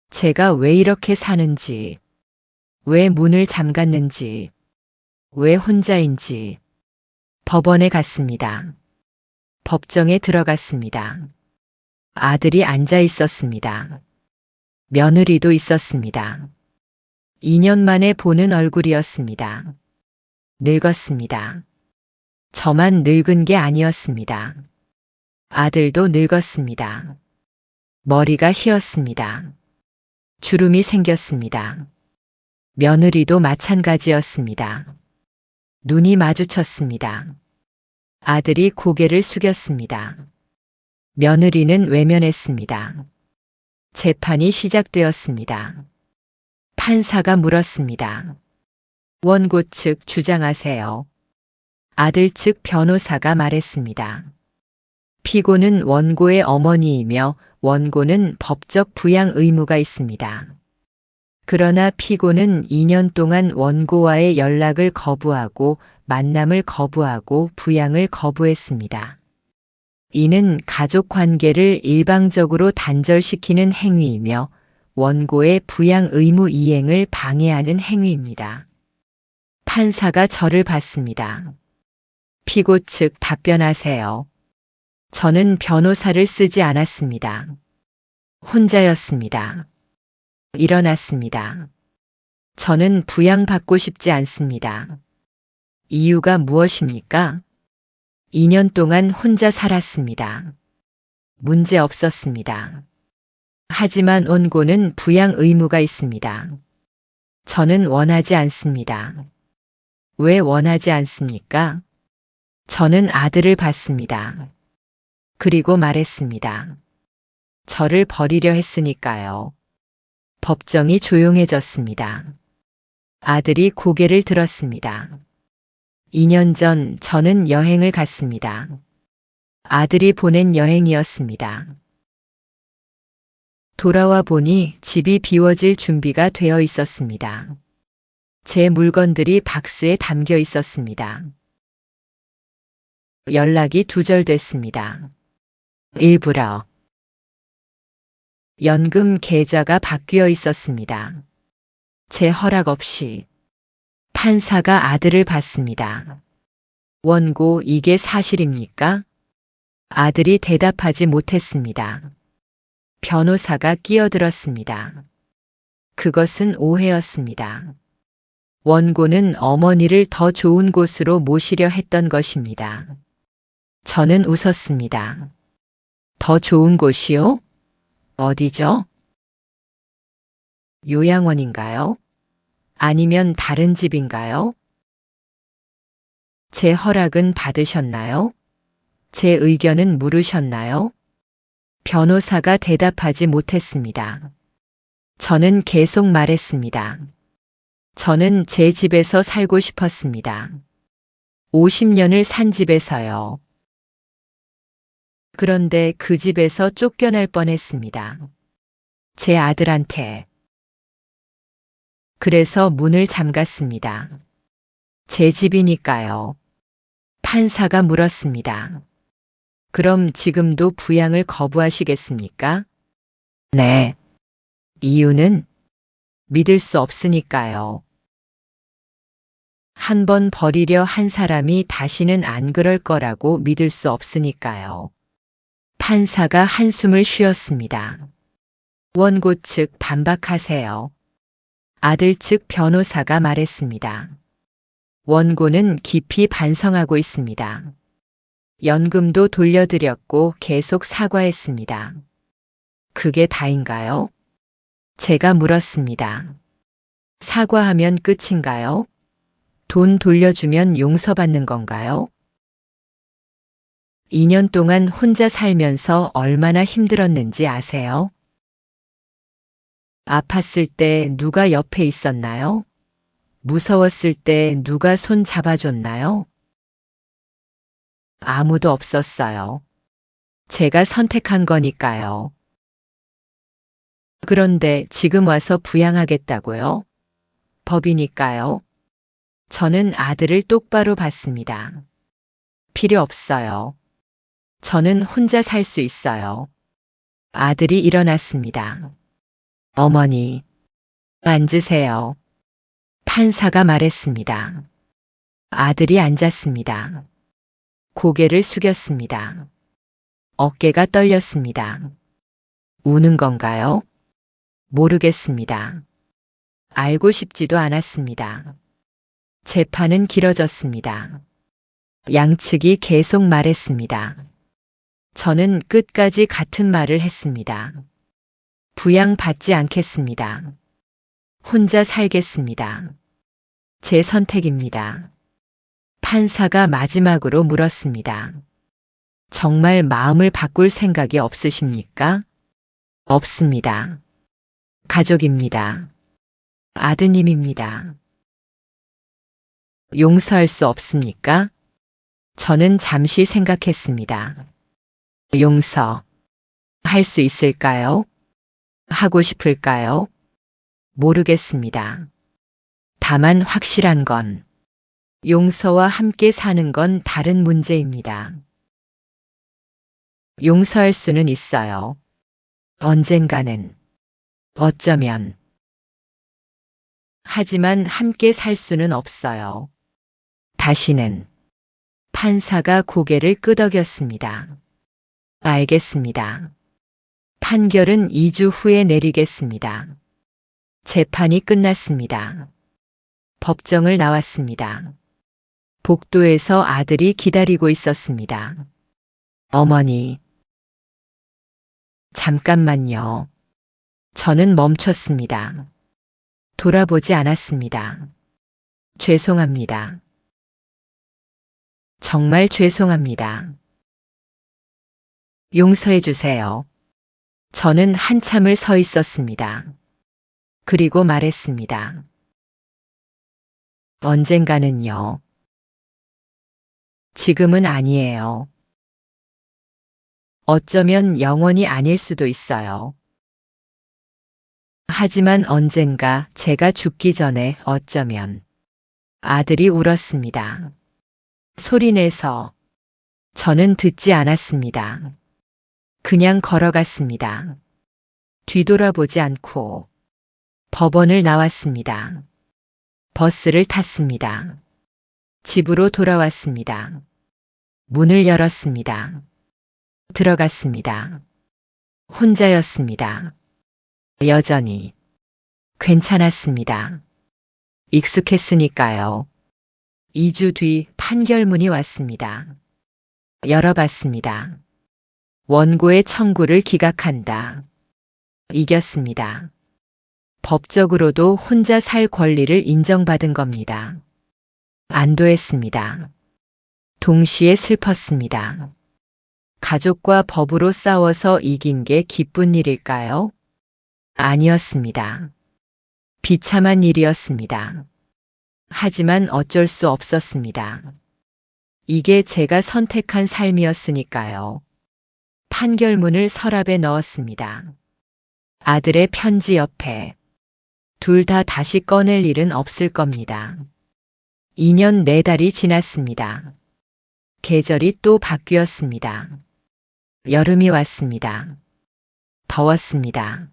제가 왜 이렇게 사는지, 왜 문을 잠갔는지, 왜 혼자인지. 법원에 갔습니다. 법정에 들어갔습니다. 아들이 앉아 있었습니다. 며느리도 있었습니다. 2년 만에 보는 얼굴이었습니다. 늙었습니다. 저만 늙은 게 아니었습니다. 아들도 늙었습니다. 머리가 휘었습니다. 주름이 생겼습니다. 며느리도 마찬가지였습니다. 눈이 마주쳤습니다. 아들이 고개를 숙였습니다. 며느리는 외면했습니다. 재판이 시작되었습니다. 판사가 물었습니다. 원고 측 주장하세요. 아들 측 변호사가 말했습니다. 피고는 원고의 어머니이며 원고는 법적 부양 의무가 있습니다. 그러나 피고는 2년 동안 원고와의 연락을 거부하고 만남을 거부하고 부양을 거부했습니다. 이는 가족 관계를 일방적으로 단절시키는 행위이며 원고의 부양 의무 이행을 방해하는 행위입니다. 판사가 저를 봤습니다. 피고 측 답변하세요. 저는 변호사를 쓰지 않았습니다. 혼자였습니다. 일어났습니다. 저는 부양받고 싶지 않습니다. 이유가 무엇입니까? 2년 동안 혼자 살았습니다. 문제 없었습니다. 하지만 원고는 부양 의무가 있습니다. 저는 원하지 않습니다. 왜 원하지 않습니까? 저는 아들을 봤습니다. 그리고 말했습니다. 저를 버리려 했으니까요. 법정이 조용해졌습니다. 아들이 고개를 들었습니다. 2년 전 저는 여행을 갔습니다. 아들이 보낸 여행이었습니다. 돌아와 보니 집이 비워질 준비가 되어 있었습니다. 제 물건들이 박스에 담겨 있었습니다. 연락이 두절됐습니다. 일부러. 연금 계좌가 바뀌어 있었습니다. 제 허락 없이. 판사가 아들을 봤습니다. 원고, 이게 사실입니까? 아들이 대답하지 못했습니다. 변호사가 끼어들었습니다. 그것은 오해였습니다. 원고는 어머니를 더 좋은 곳으로 모시려 했던 것입니다. 저는 웃었습니다. 더 좋은 곳이요? 어디죠? 요양원인가요? 아니면 다른 집인가요? 제 허락은 받으셨나요? 제 의견은 물으셨나요? 변호사가 대답하지 못했습니다. 저는 계속 말했습니다. 저는 제 집에서 살고 싶었습니다. 50년을 산 집에서요. 그런데 그 집에서 쫓겨날 뻔했습니다. 제 아들한테. 그래서 문을 잠갔습니다. 제 집이니까요. 판사가 물었습니다. 그럼 지금도 부양을 거부하시겠습니까? 네. 이유는 믿을 수 없으니까요. 한 번 버리려 한 사람이 다시는 안 그럴 거라고 믿을 수 없으니까요. 판사가 한숨을 쉬었습니다. 원고 측 반박하세요. 아들 측 변호사가 말했습니다. 원고는 깊이 반성하고 있습니다. 연금도 돌려드렸고 계속 사과했습니다. 그게 다인가요? 제가 물었습니다. 사과하면 끝인가요? 돈 돌려주면 용서받는 건가요? 2년 동안 혼자 살면서 얼마나 힘들었는지 아세요? 아팠을 때 누가 옆에 있었나요? 무서웠을 때 누가 손 잡아줬나요? 아무도 없었어요. 제가 선택한 거니까요. 그런데 지금 와서 부양하겠다고요? 법이니까요. 저는 아들을 똑바로 봤습니다. 필요 없어요. 저는 혼자 살 수 있어요. 아들이 일어났습니다. 어머니, 앉으세요. 판사가 말했습니다. 아들이 앉았습니다. 고개를 숙였습니다. 어깨가 떨렸습니다. 우는 건가요? 모르겠습니다. 알고 싶지도 않았습니다. 재판은 길어졌습니다. 양측이 계속 말했습니다. 저는 끝까지 같은 말을 했습니다. 부양받지 않겠습니다. 혼자 살겠습니다. 제 선택입니다. 판사가 마지막으로 물었습니다. 정말 마음을 바꿀 생각이 없으십니까? 없습니다. 가족입니다. 아드님입니다. 용서할 수 없습니까? 저는 잠시 생각했습니다. 용서, 할 수 있을까요? 하고 싶을까요? 모르겠습니다. 다만 확실한 건 용서와 함께 사는 건 다른 문제입니다. 용서할 수는 있어요. 언젠가는. 어쩌면. 하지만 함께 살 수는 없어요. 다시는. 판사가 고개를 끄덕였습니다. 알겠습니다. 판결은 2주 후에 내리겠습니다. 재판이 끝났습니다. 법정을 나왔습니다. 복도에서 아들이 기다리고 있었습니다. 어머니. 잠깐만요. 저는 멈췄습니다. 돌아보지 않았습니다. 죄송합니다. 정말 죄송합니다. 용서해 주세요. 저는 한참을 서 있었습니다. 그리고 말했습니다. 언젠가는요. 지금은 아니에요. 어쩌면 영원히 아닐 수도 있어요. 하지만 언젠가 제가 죽기 전에 어쩌면. 아들이 울었습니다. 소리내서. 저는 듣지 않았습니다. 그냥 걸어갔습니다. 뒤돌아보지 않고. 법원을 나왔습니다. 버스를 탔습니다. 집으로 돌아왔습니다. 문을 열었습니다. 들어갔습니다. 혼자였습니다. 여전히. 괜찮았습니다. 익숙했으니까요. 2주 뒤 판결문이 왔습니다. 열어봤습니다. 원고의 청구를 기각한다. 이겼습니다. 법적으로도 혼자 살 권리를 인정받은 겁니다. 안도했습니다. 동시에 슬펐습니다. 가족과 법으로 싸워서 이긴 게 기쁜 일일까요? 아니었습니다. 비참한 일이었습니다. 하지만 어쩔 수 없었습니다. 이게 제가 선택한 삶이었으니까요. 판결문을 서랍에 넣었습니다. 아들의 편지 옆에. 둘 다 다시 꺼낼 일은 없을 겁니다. 2년 4달이 지났습니다. 계절이 또 바뀌었습니다. 여름이 왔습니다. 더웠습니다.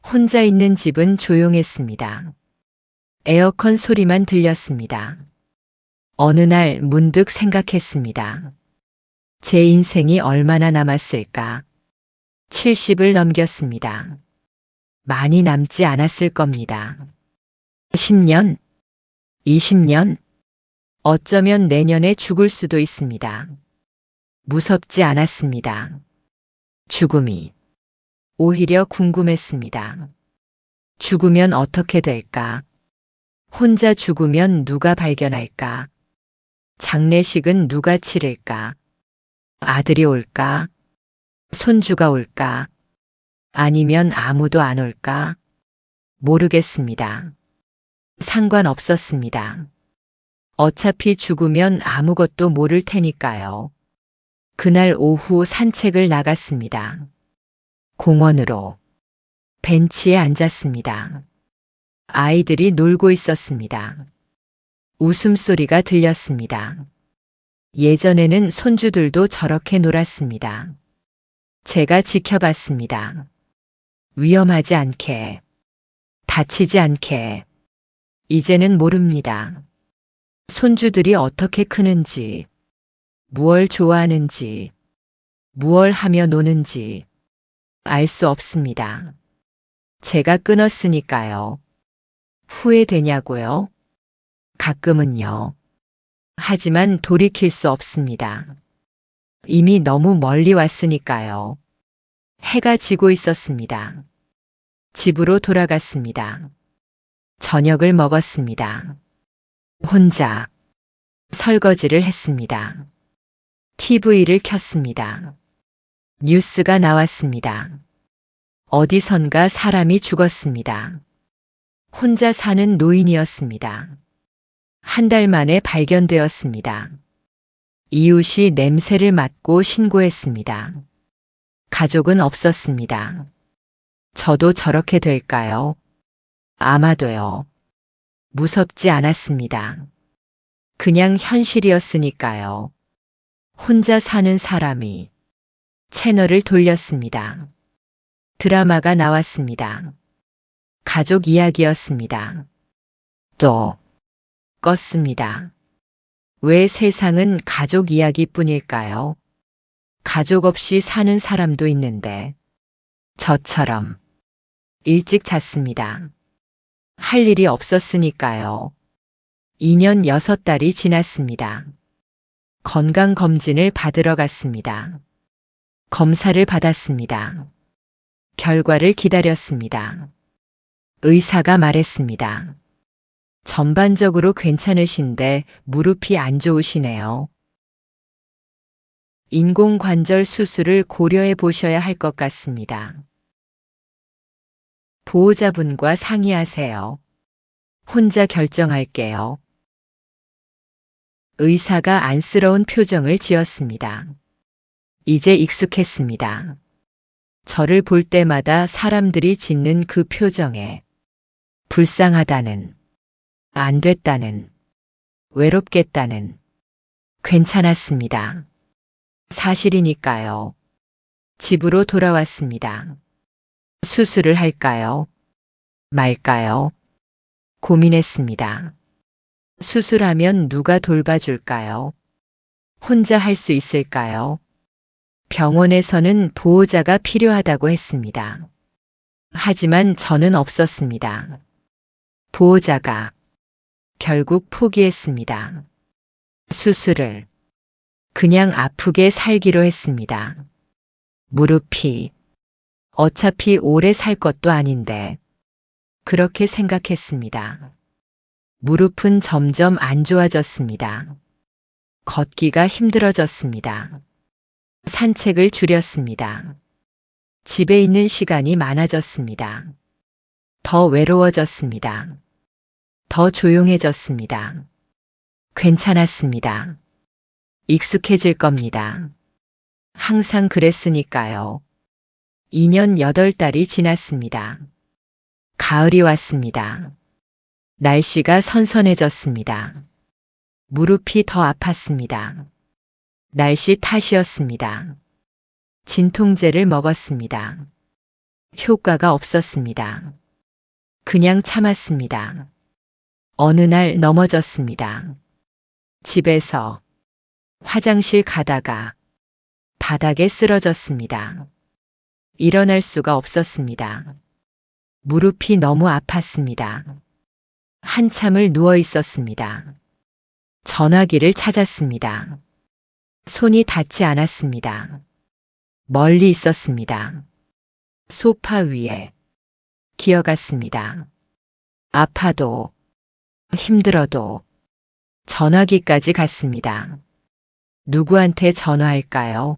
혼자 있는 집은 조용했습니다. 에어컨 소리만 들렸습니다. 어느 날 문득 생각했습니다. 제 인생이 얼마나 남았을까? 70을 넘겼습니다. 많이 남지 않았을 겁니다. 10년? 20년? 어쩌면 내년에 죽을 수도 있습니다. 무섭지 않았습니다. 죽음이. 오히려 궁금했습니다. 죽으면 어떻게 될까? 혼자 죽으면 누가 발견할까? 장례식은 누가 치를까? 아들이 올까? 손주가 올까? 아니면 아무도 안 올까? 모르겠습니다. 상관없었습니다. 어차피 죽으면 아무것도 모를 테니까요. 그날 오후 산책을 나갔습니다. 공원으로. 벤치에 앉았습니다. 아이들이 놀고 있었습니다. 웃음소리가 들렸습니다. 예전에는 손주들도 저렇게 놀았습니다. 제가 지켜봤습니다. 위험하지 않게, 다치지 않게. 이제는 모릅니다. 손주들이 어떻게 크는지, 무얼 좋아하는지, 무얼 하며 노는지 알 수 없습니다. 제가 끊었으니까요. 후회되냐고요? 가끔은요. 하지만 돌이킬 수 없습니다. 이미 너무 멀리 왔으니까요. 해가 지고 있었습니다. 집으로 돌아갔습니다. 저녁을 먹었습니다. 혼자 설거지를 했습니다. TV를 켰습니다. 뉴스가 나왔습니다. 어디선가 사람이 죽었습니다. 혼자 사는 노인이었습니다. 한 달 만에 발견되었습니다. 이웃이 냄새를 맡고 신고했습니다. 가족은 없었습니다. 저도 저렇게 될까요? 아마도요. 무섭지 않았습니다. 그냥 현실이었으니까요. 혼자 사는 사람이 채널을 돌렸습니다. 드라마가 나왔습니다. 가족 이야기였습니다. 또 껐습니다. 왜 세상은 가족 이야기뿐일까요? 가족 없이 사는 사람도 있는데 저처럼 일찍 잤습니다. 할 일이 없었으니까요. 2년 6달이 지났습니다. 건강검진을 받으러 갔습니다. 검사를 받았습니다. 결과를 기다렸습니다. 의사가 말했습니다. 전반적으로 괜찮으신데 무릎이 안 좋으시네요. 인공관절 수술을 고려해 보셔야 할 것 같습니다. 보호자분과 상의하세요. 혼자 결정할게요. 의사가 안쓰러운 표정을 지었습니다. 이제 익숙했습니다. 저를 볼 때마다 사람들이 짓는 그 표정에 불쌍하다는, 안 됐다는, 외롭겠다는, 괜찮았습니다. 사실이니까요. 집으로 돌아왔습니다. 수술을 할까요? 말까요? 고민했습니다. 수술하면 누가 돌봐줄까요? 혼자 할 수 있을까요? 병원에서는 보호자가 필요하다고 했습니다. 하지만 저는 없었습니다. 보호자가 결국 포기했습니다. 수술을 그냥 아프게 살기로 했습니다. 무릎이 어차피 오래 살 것도 아닌데 그렇게 생각했습니다. 무릎은 점점 안 좋아졌습니다. 걷기가 힘들어졌습니다. 산책을 줄였습니다. 집에 있는 시간이 많아졌습니다. 더 외로워졌습니다. 더 조용해졌습니다. 괜찮았습니다. 익숙해질 겁니다. 항상 그랬으니까요. 2년 8달이 지났습니다. 가을이 왔습니다. 날씨가 선선해졌습니다. 무릎이 더 아팠습니다. 날씨 탓이었습니다. 진통제를 먹었습니다. 효과가 없었습니다. 그냥 참았습니다. 어느 날 넘어졌습니다. 집에서 화장실 가다가 바닥에 쓰러졌습니다. 일어날 수가 없었습니다. 무릎이 너무 아팠습니다. 한참을 누워 있었습니다. 전화기를 찾았습니다. 손이 닿지 않았습니다. 멀리 있었습니다. 소파 위에 기어갔습니다. 아파도 힘들어도 전화기까지 갔습니다. 누구한테 전화할까요?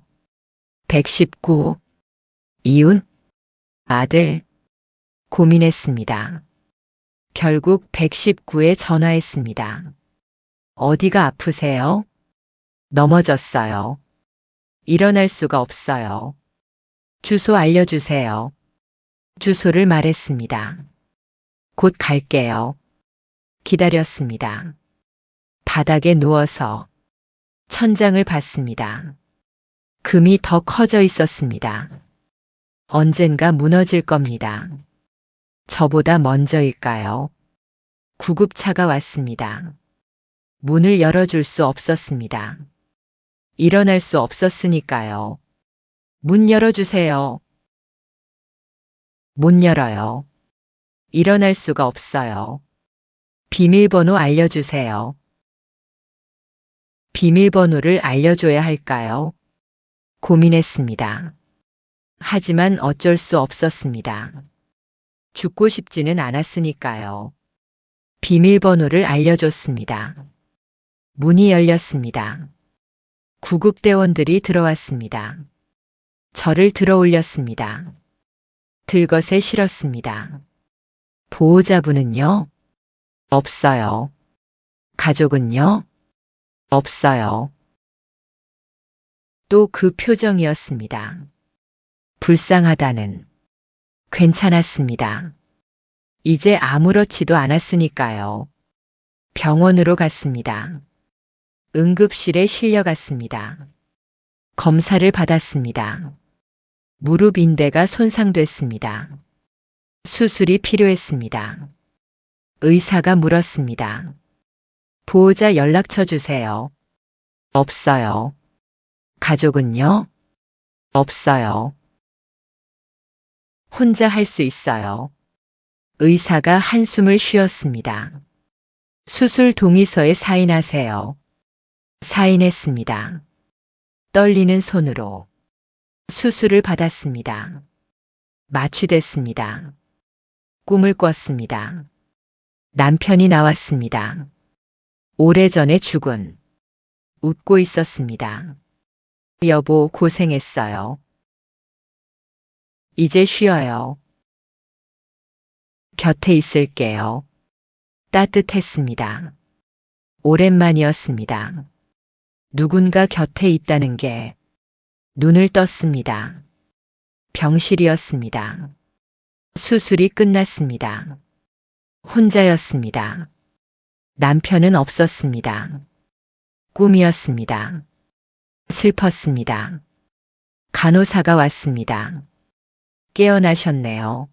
119, 이웃, 아들, 고민했습니다. 결국 119에 전화했습니다. 어디가 아프세요? 넘어졌어요. 일어날 수가 없어요. 주소 알려주세요. 주소를 말했습니다. 곧 갈게요. 기다렸습니다. 바닥에 누워서 천장을 봤습니다. 금이 더 커져 있었습니다. 언젠가 무너질 겁니다. 저보다 먼저일까요? 구급차가 왔습니다. 문을 열어줄 수 없었습니다. 일어날 수 없었으니까요. 문 열어주세요. 못 열어요. 일어날 수가 없어요. 비밀번호 알려주세요. 비밀번호를 알려줘야 할까요? 고민했습니다. 하지만 어쩔 수 없었습니다. 죽고 싶지는 않았으니까요. 비밀번호를 알려줬습니다. 문이 열렸습니다. 구급대원들이 들어왔습니다. 저를 들어올렸습니다. 들것에 실었습니다. 보호자분은요? 없어요. 가족은요? 없어요. 또 그 표정이었습니다. 불쌍하다는. 괜찮았습니다. 이제 아무렇지도 않았으니까요. 병원으로 갔습니다. 응급실에 실려갔습니다. 검사를 받았습니다. 무릎 인대가 손상됐습니다. 수술이 필요했습니다. 의사가 물었습니다. 보호자 연락처 주세요. 없어요. 가족은요? 없어요. 혼자 할 수 있어요. 의사가 한숨을 쉬었습니다. 수술 동의서에 사인하세요. 사인했습니다. 떨리는 손으로 수술을 받았습니다. 마취됐습니다. 꿈을 꿨습니다. 남편이 나왔습니다. 오래전에 죽은. 웃고 있었습니다. 여보, 고생했어요. 이제 쉬어요. 곁에 있을게요. 따뜻했습니다. 오랜만이었습니다. 누군가 곁에 있다는 게. 눈을 떴습니다. 병실이었습니다. 수술이 끝났습니다. 혼자였습니다. 남편은 없었습니다. 꿈이었습니다. 슬펐습니다. 간호사가 왔습니다. 깨어나셨네요.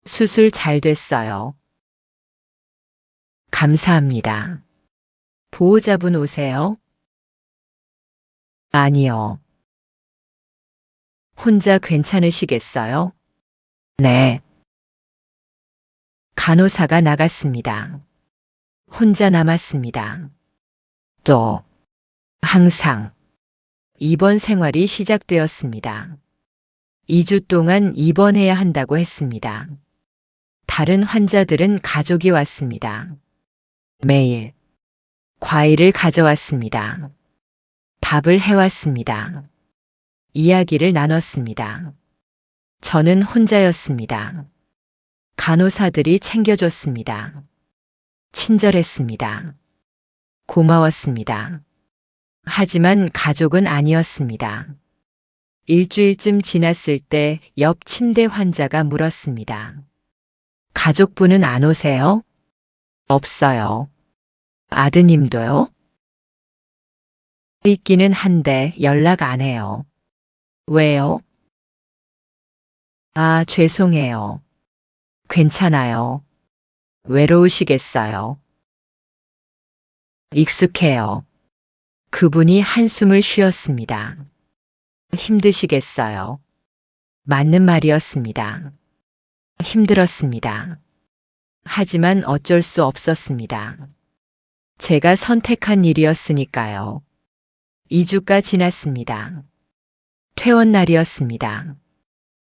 수술 잘 됐어요. 감사합니다. 보호자분 오세요? 아니요. 혼자 괜찮으시겠어요? 네. 간호사가 나갔습니다. 혼자 남았습니다. 또, 항상, 입원 생활이 시작되었습니다. 2주 동안 입원해야 한다고 했습니다. 다른 환자들은 가족이 왔습니다. 매일, 과일을 가져왔습니다. 밥을 해왔습니다. 이야기를 나눴습니다. 저는 혼자였습니다. 간호사들이 챙겨줬습니다. 친절했습니다. 고마웠습니다. 하지만 가족은 아니었습니다. 일주일쯤 지났을 때 옆 침대 환자가 물었습니다. 가족분은 안 오세요? 없어요. 아드님도요? 있기는 한데 연락 안 해요. 왜요? 아, 죄송해요. 괜찮아요. 외로우시겠어요. 익숙해요. 그분이 한숨을 쉬었습니다. 힘드시겠어요. 맞는 말이었습니다. 힘들었습니다. 하지만 어쩔 수 없었습니다. 제가 선택한 일이었으니까요. 2주가 지났습니다. 퇴원 날이었습니다.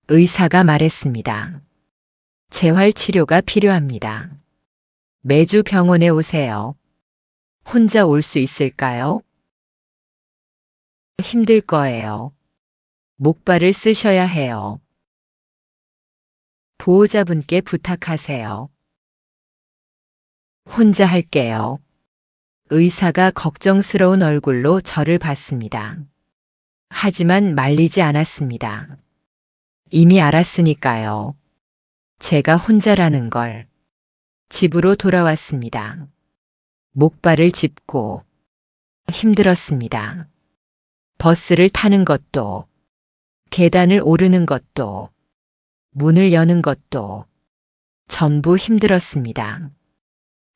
의사가 말했습니다. 재활 치료가 필요합니다. 매주 병원에 오세요. 혼자 올 수 있을까요? 힘들 거예요. 목발을 쓰셔야 해요. 보호자분께 부탁하세요. 혼자 할게요. 의사가 걱정스러운 얼굴로 저를 봤습니다. 하지만 말리지 않았습니다. 이미 알았으니까요. 제가 혼자라는 걸. 집으로 돌아왔습니다. 목발을 짚고 힘들었습니다. 버스를 타는 것도, 계단을 오르는 것도, 문을 여는 것도 전부 힘들었습니다.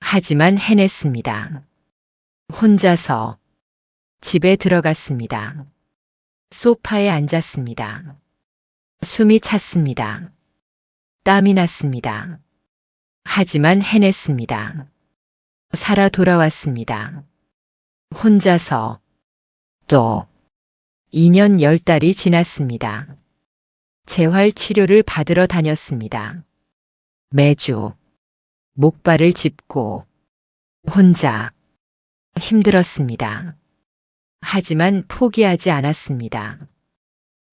하지만 해냈습니다. 혼자서 집에 들어갔습니다. 소파에 앉았습니다. 숨이 찼습니다. 땀이 났습니다. 하지만 해냈습니다. 살아 돌아왔습니다. 혼자서 또 2년 10달이 지났습니다. 재활 치료를 받으러 다녔습니다. 매주 목발을 짚고 혼자 힘들었습니다. 하지만 포기하지 않았습니다.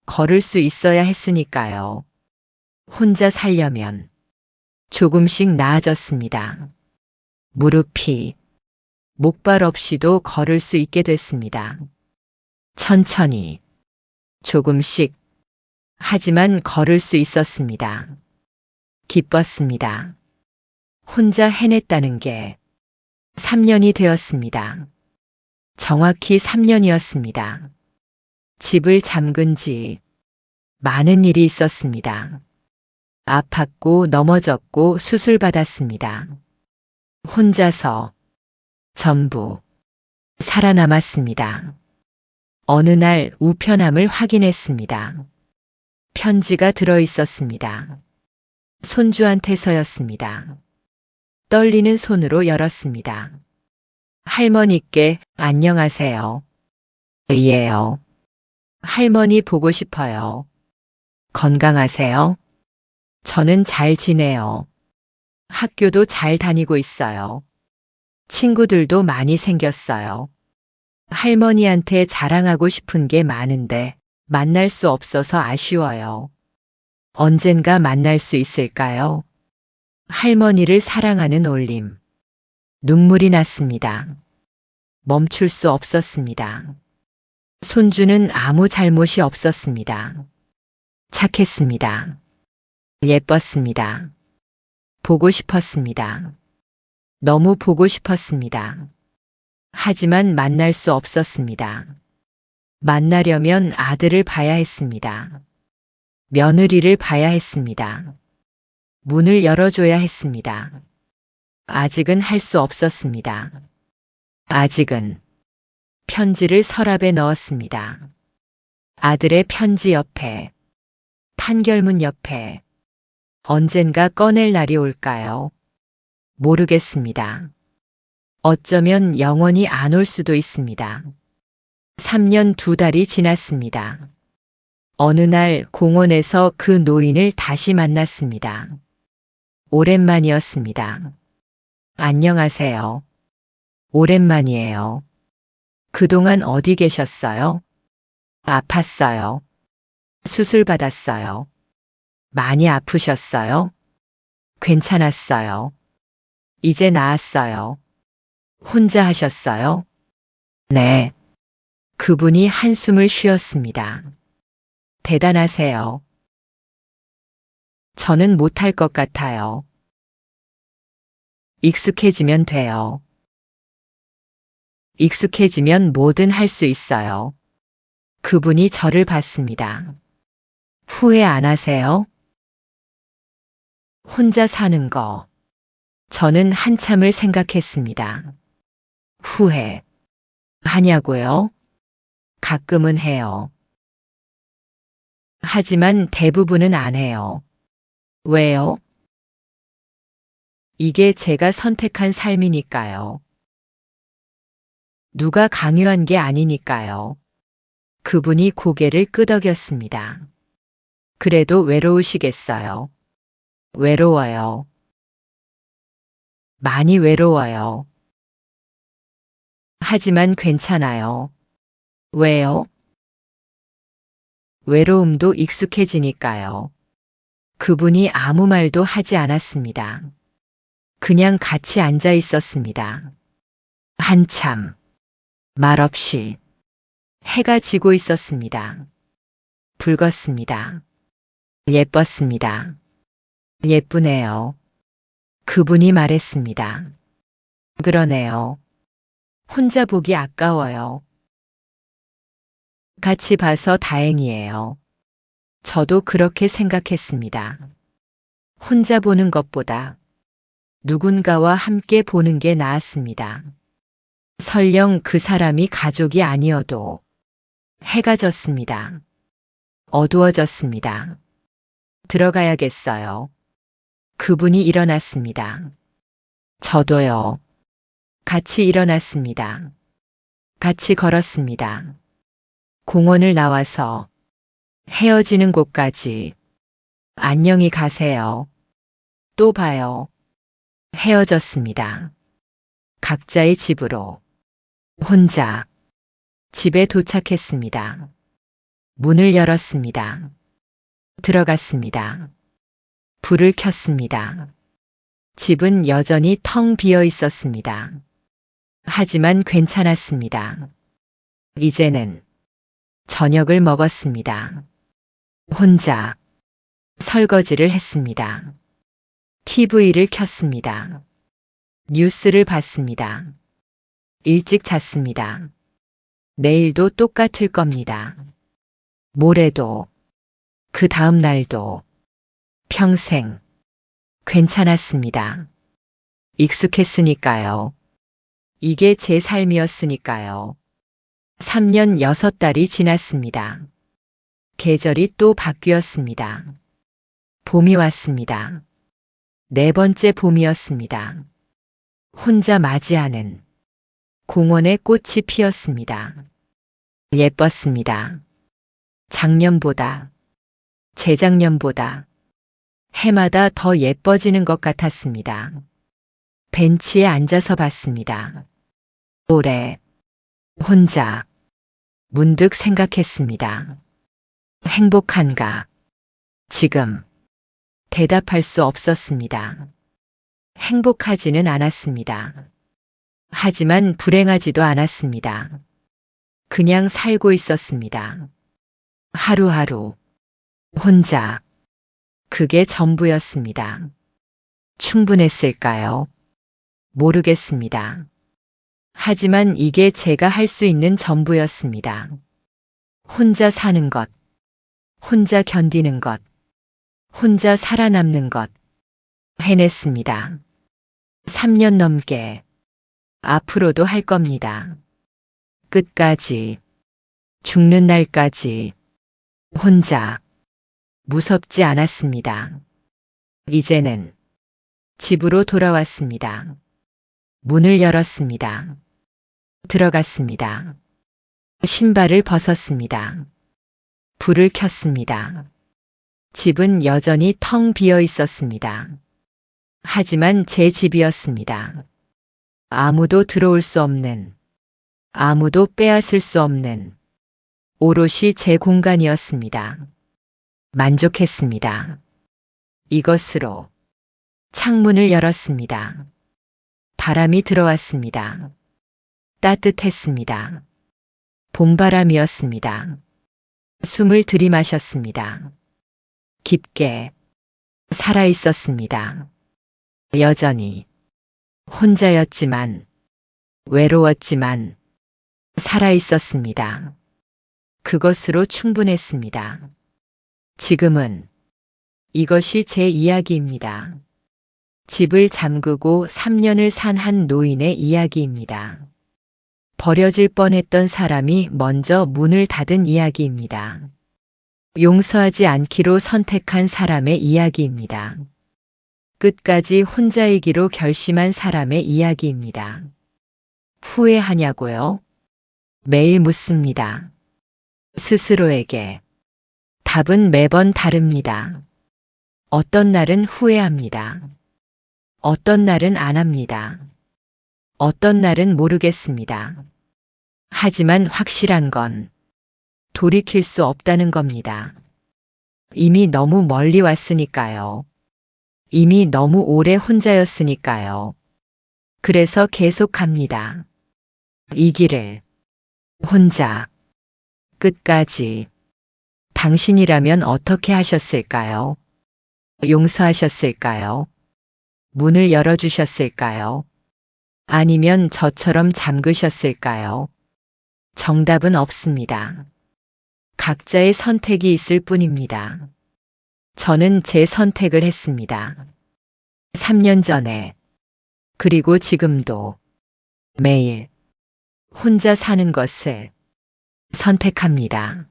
걸을 수 있어야 했으니까요. 혼자 살려면 조금씩 나아졌습니다. 무릎이 목발 없이도 걸을 수 있게 됐습니다. 천천히, 조금씩, 하지만 걸을 수 있었습니다. 기뻤습니다. 혼자 해냈다는 게 3년이 되었습니다. 정확히 3년이었습니다. 집을 잠근 지 많은 일이 있었습니다. 아팠고 넘어졌고 수술받았습니다. 혼자서 전부 살아남았습니다. 어느 날 우편함을 확인했습니다. 편지가 들어 있었습니다. 손주한테서였습니다. 떨리는 손으로 열었습니다. 할머니께 안녕하세요. 예요. 할머니 보고 싶어요. 건강하세요? 저는 잘 지내요. 학교도 잘 다니고 있어요. 친구들도 많이 생겼어요. 할머니한테 자랑하고 싶은 게 많은데 만날 수 없어서 아쉬워요. 언젠가 만날 수 있을까요? 할머니를 사랑하는 올림. 눈물이 났습니다. 멈출 수 없었습니다. 손주는 아무 잘못이 없었습니다. 착했습니다. 예뻤습니다. 보고 싶었습니다. 너무 보고 싶었습니다. 하지만 만날 수 없었습니다. 만나려면 아들을 봐야 했습니다. 며느리를 봐야 했습니다. 문을 열어줘야 했습니다. 아직은 할 수 없었습니다. 아직은 편지를 서랍에 넣었습니다. 아들의 편지 옆에, 판결문 옆에 언젠가 꺼낼 날이 올까요? 모르겠습니다. 어쩌면 영원히 안 올 수도 있습니다. 3년 2달이 지났습니다. 어느 날 공원에서 그 노인을 다시 만났습니다. 오랜만이었습니다. 안녕하세요. 오랜만이에요. 그동안 어디 계셨어요? 아팠어요. 수술 받았어요. 많이 아프셨어요? 괜찮았어요. 이제 나았어요. 혼자 하셨어요? 네. 그분이 한숨을 쉬었습니다. 대단하세요. 저는 못할 것 같아요. 익숙해지면 돼요. 익숙해지면 뭐든 할 수 있어요. 그분이 저를 봤습니다. 후회 안 하세요? 혼자 사는 거. 저는 한참을 생각했습니다. 후회 하냐고요? 가끔은 해요. 하지만 대부분은 안 해요. 왜요? 이게 제가 선택한 삶이니까요. 누가 강요한 게 아니니까요. 그분이 고개를 끄덕였습니다. 그래도 외로우시겠어요? 외로워요. 많이 외로워요. 하지만 괜찮아요. 왜요? 외로움도 익숙해지니까요. 그분이 아무 말도 하지 않았습니다. 그냥 같이 앉아 있었습니다. 한참 말없이 해가 지고 있었습니다. 붉었습니다. 예뻤습니다. 예쁘네요. 그분이 말했습니다. 그러네요. 혼자 보기 아까워요. 같이 봐서 다행이에요. 저도 그렇게 생각했습니다. 혼자 보는 것보다 누군가와 함께 보는 게 나았습니다. 설령 그 사람이 가족이 아니어도. 해가 졌습니다. 어두워졌습니다. 들어가야겠어요. 그분이 일어났습니다. 저도요. 같이 일어났습니다. 같이 걸었습니다. 공원을 나와서 헤어지는 곳까지. 안녕히 가세요. 또 봐요. 헤어졌습니다. 각자의 집으로. 혼자. 집에 도착했습니다. 문을 열었습니다. 들어갔습니다. 불을 켰습니다. 집은 여전히 텅 비어 있었습니다. 하지만 괜찮았습니다. 이제는 저녁을 먹었습니다. 혼자 설거지를 했습니다. TV를 켰습니다. 뉴스를 봤습니다. 일찍 잤습니다. 내일도 똑같을 겁니다. 모레도, 그 다음 날도, 평생 괜찮았습니다. 익숙했으니까요. 이게 제 삶이었으니까요. 3년 6달이 지났습니다. 계절이 또 바뀌었습니다. 봄이 왔습니다. 4번째 봄이었습니다. 혼자 맞이하는 공원에 꽃이 피었습니다. 예뻤습니다. 작년보다, 재작년보다 해마다 더 예뻐지는 것 같았습니다. 벤치에 앉아서 봤습니다. 올해 혼자 문득 생각했습니다. 행복한가? 지금 대답할 수 없었습니다. 행복하지는 않았습니다. 하지만 불행하지도 않았습니다. 그냥 살고 있었습니다. 하루하루 혼자. 그게 전부였습니다. 충분했을까요? 모르겠습니다. 하지만 이게 제가 할 수 있는 전부였습니다. 혼자 사는 것, 혼자 견디는 것, 혼자 살아남는 것. 해냈습니다. 3년 넘게. 앞으로도 할 겁니다. 끝까지. 죽는 날까지. 혼자. 무섭지 않았습니다. 이제는 집으로 돌아왔습니다. 문을 열었습니다. 들어갔습니다. 신발을 벗었습니다. 불을 켰습니다. 집은 여전히 텅 비어 있었습니다. 하지만 제 집이었습니다. 아무도 들어올 수 없는, 아무도 빼앗을 수 없는, 오롯이 제 공간이었습니다. 만족했습니다. 이것으로 창문을 열었습니다. 바람이 들어왔습니다. 따뜻했습니다. 봄바람이었습니다. 숨을 들이마셨습니다. 깊게 살아있었습니다. 여전히 혼자였지만, 외로웠지만 살아있었습니다. 그것으로 충분했습니다. 지금은 이것이 제 이야기입니다. 집을 잠그고 3년을 산 한 노인의 이야기입니다. 버려질 뻔했던 사람이 먼저 문을 닫은 이야기입니다. 용서하지 않기로 선택한 사람의 이야기입니다. 끝까지 혼자이기로 결심한 사람의 이야기입니다. 후회하냐고요? 매일 묻습니다. 스스로에게. 답은 매번 다릅니다. 어떤 날은 후회합니다. 어떤 날은 안 합니다. 어떤 날은 모르겠습니다. 하지만 확실한 건 돌이킬 수 없다는 겁니다. 이미 너무 멀리 왔으니까요. 이미 너무 오래 혼자였으니까요. 그래서 계속 갑니다. 이 길을 혼자 끝까지. 당신이라면 어떻게 하셨을까요? 용서하셨을까요? 문을 열어주셨을까요? 아니면 저처럼 잠그셨을까요? 정답은 없습니다. 각자의 선택이 있을 뿐입니다. 저는 제 선택을 했습니다. 3년 전에, 그리고 지금도 매일 혼자 사는 것을 선택합니다.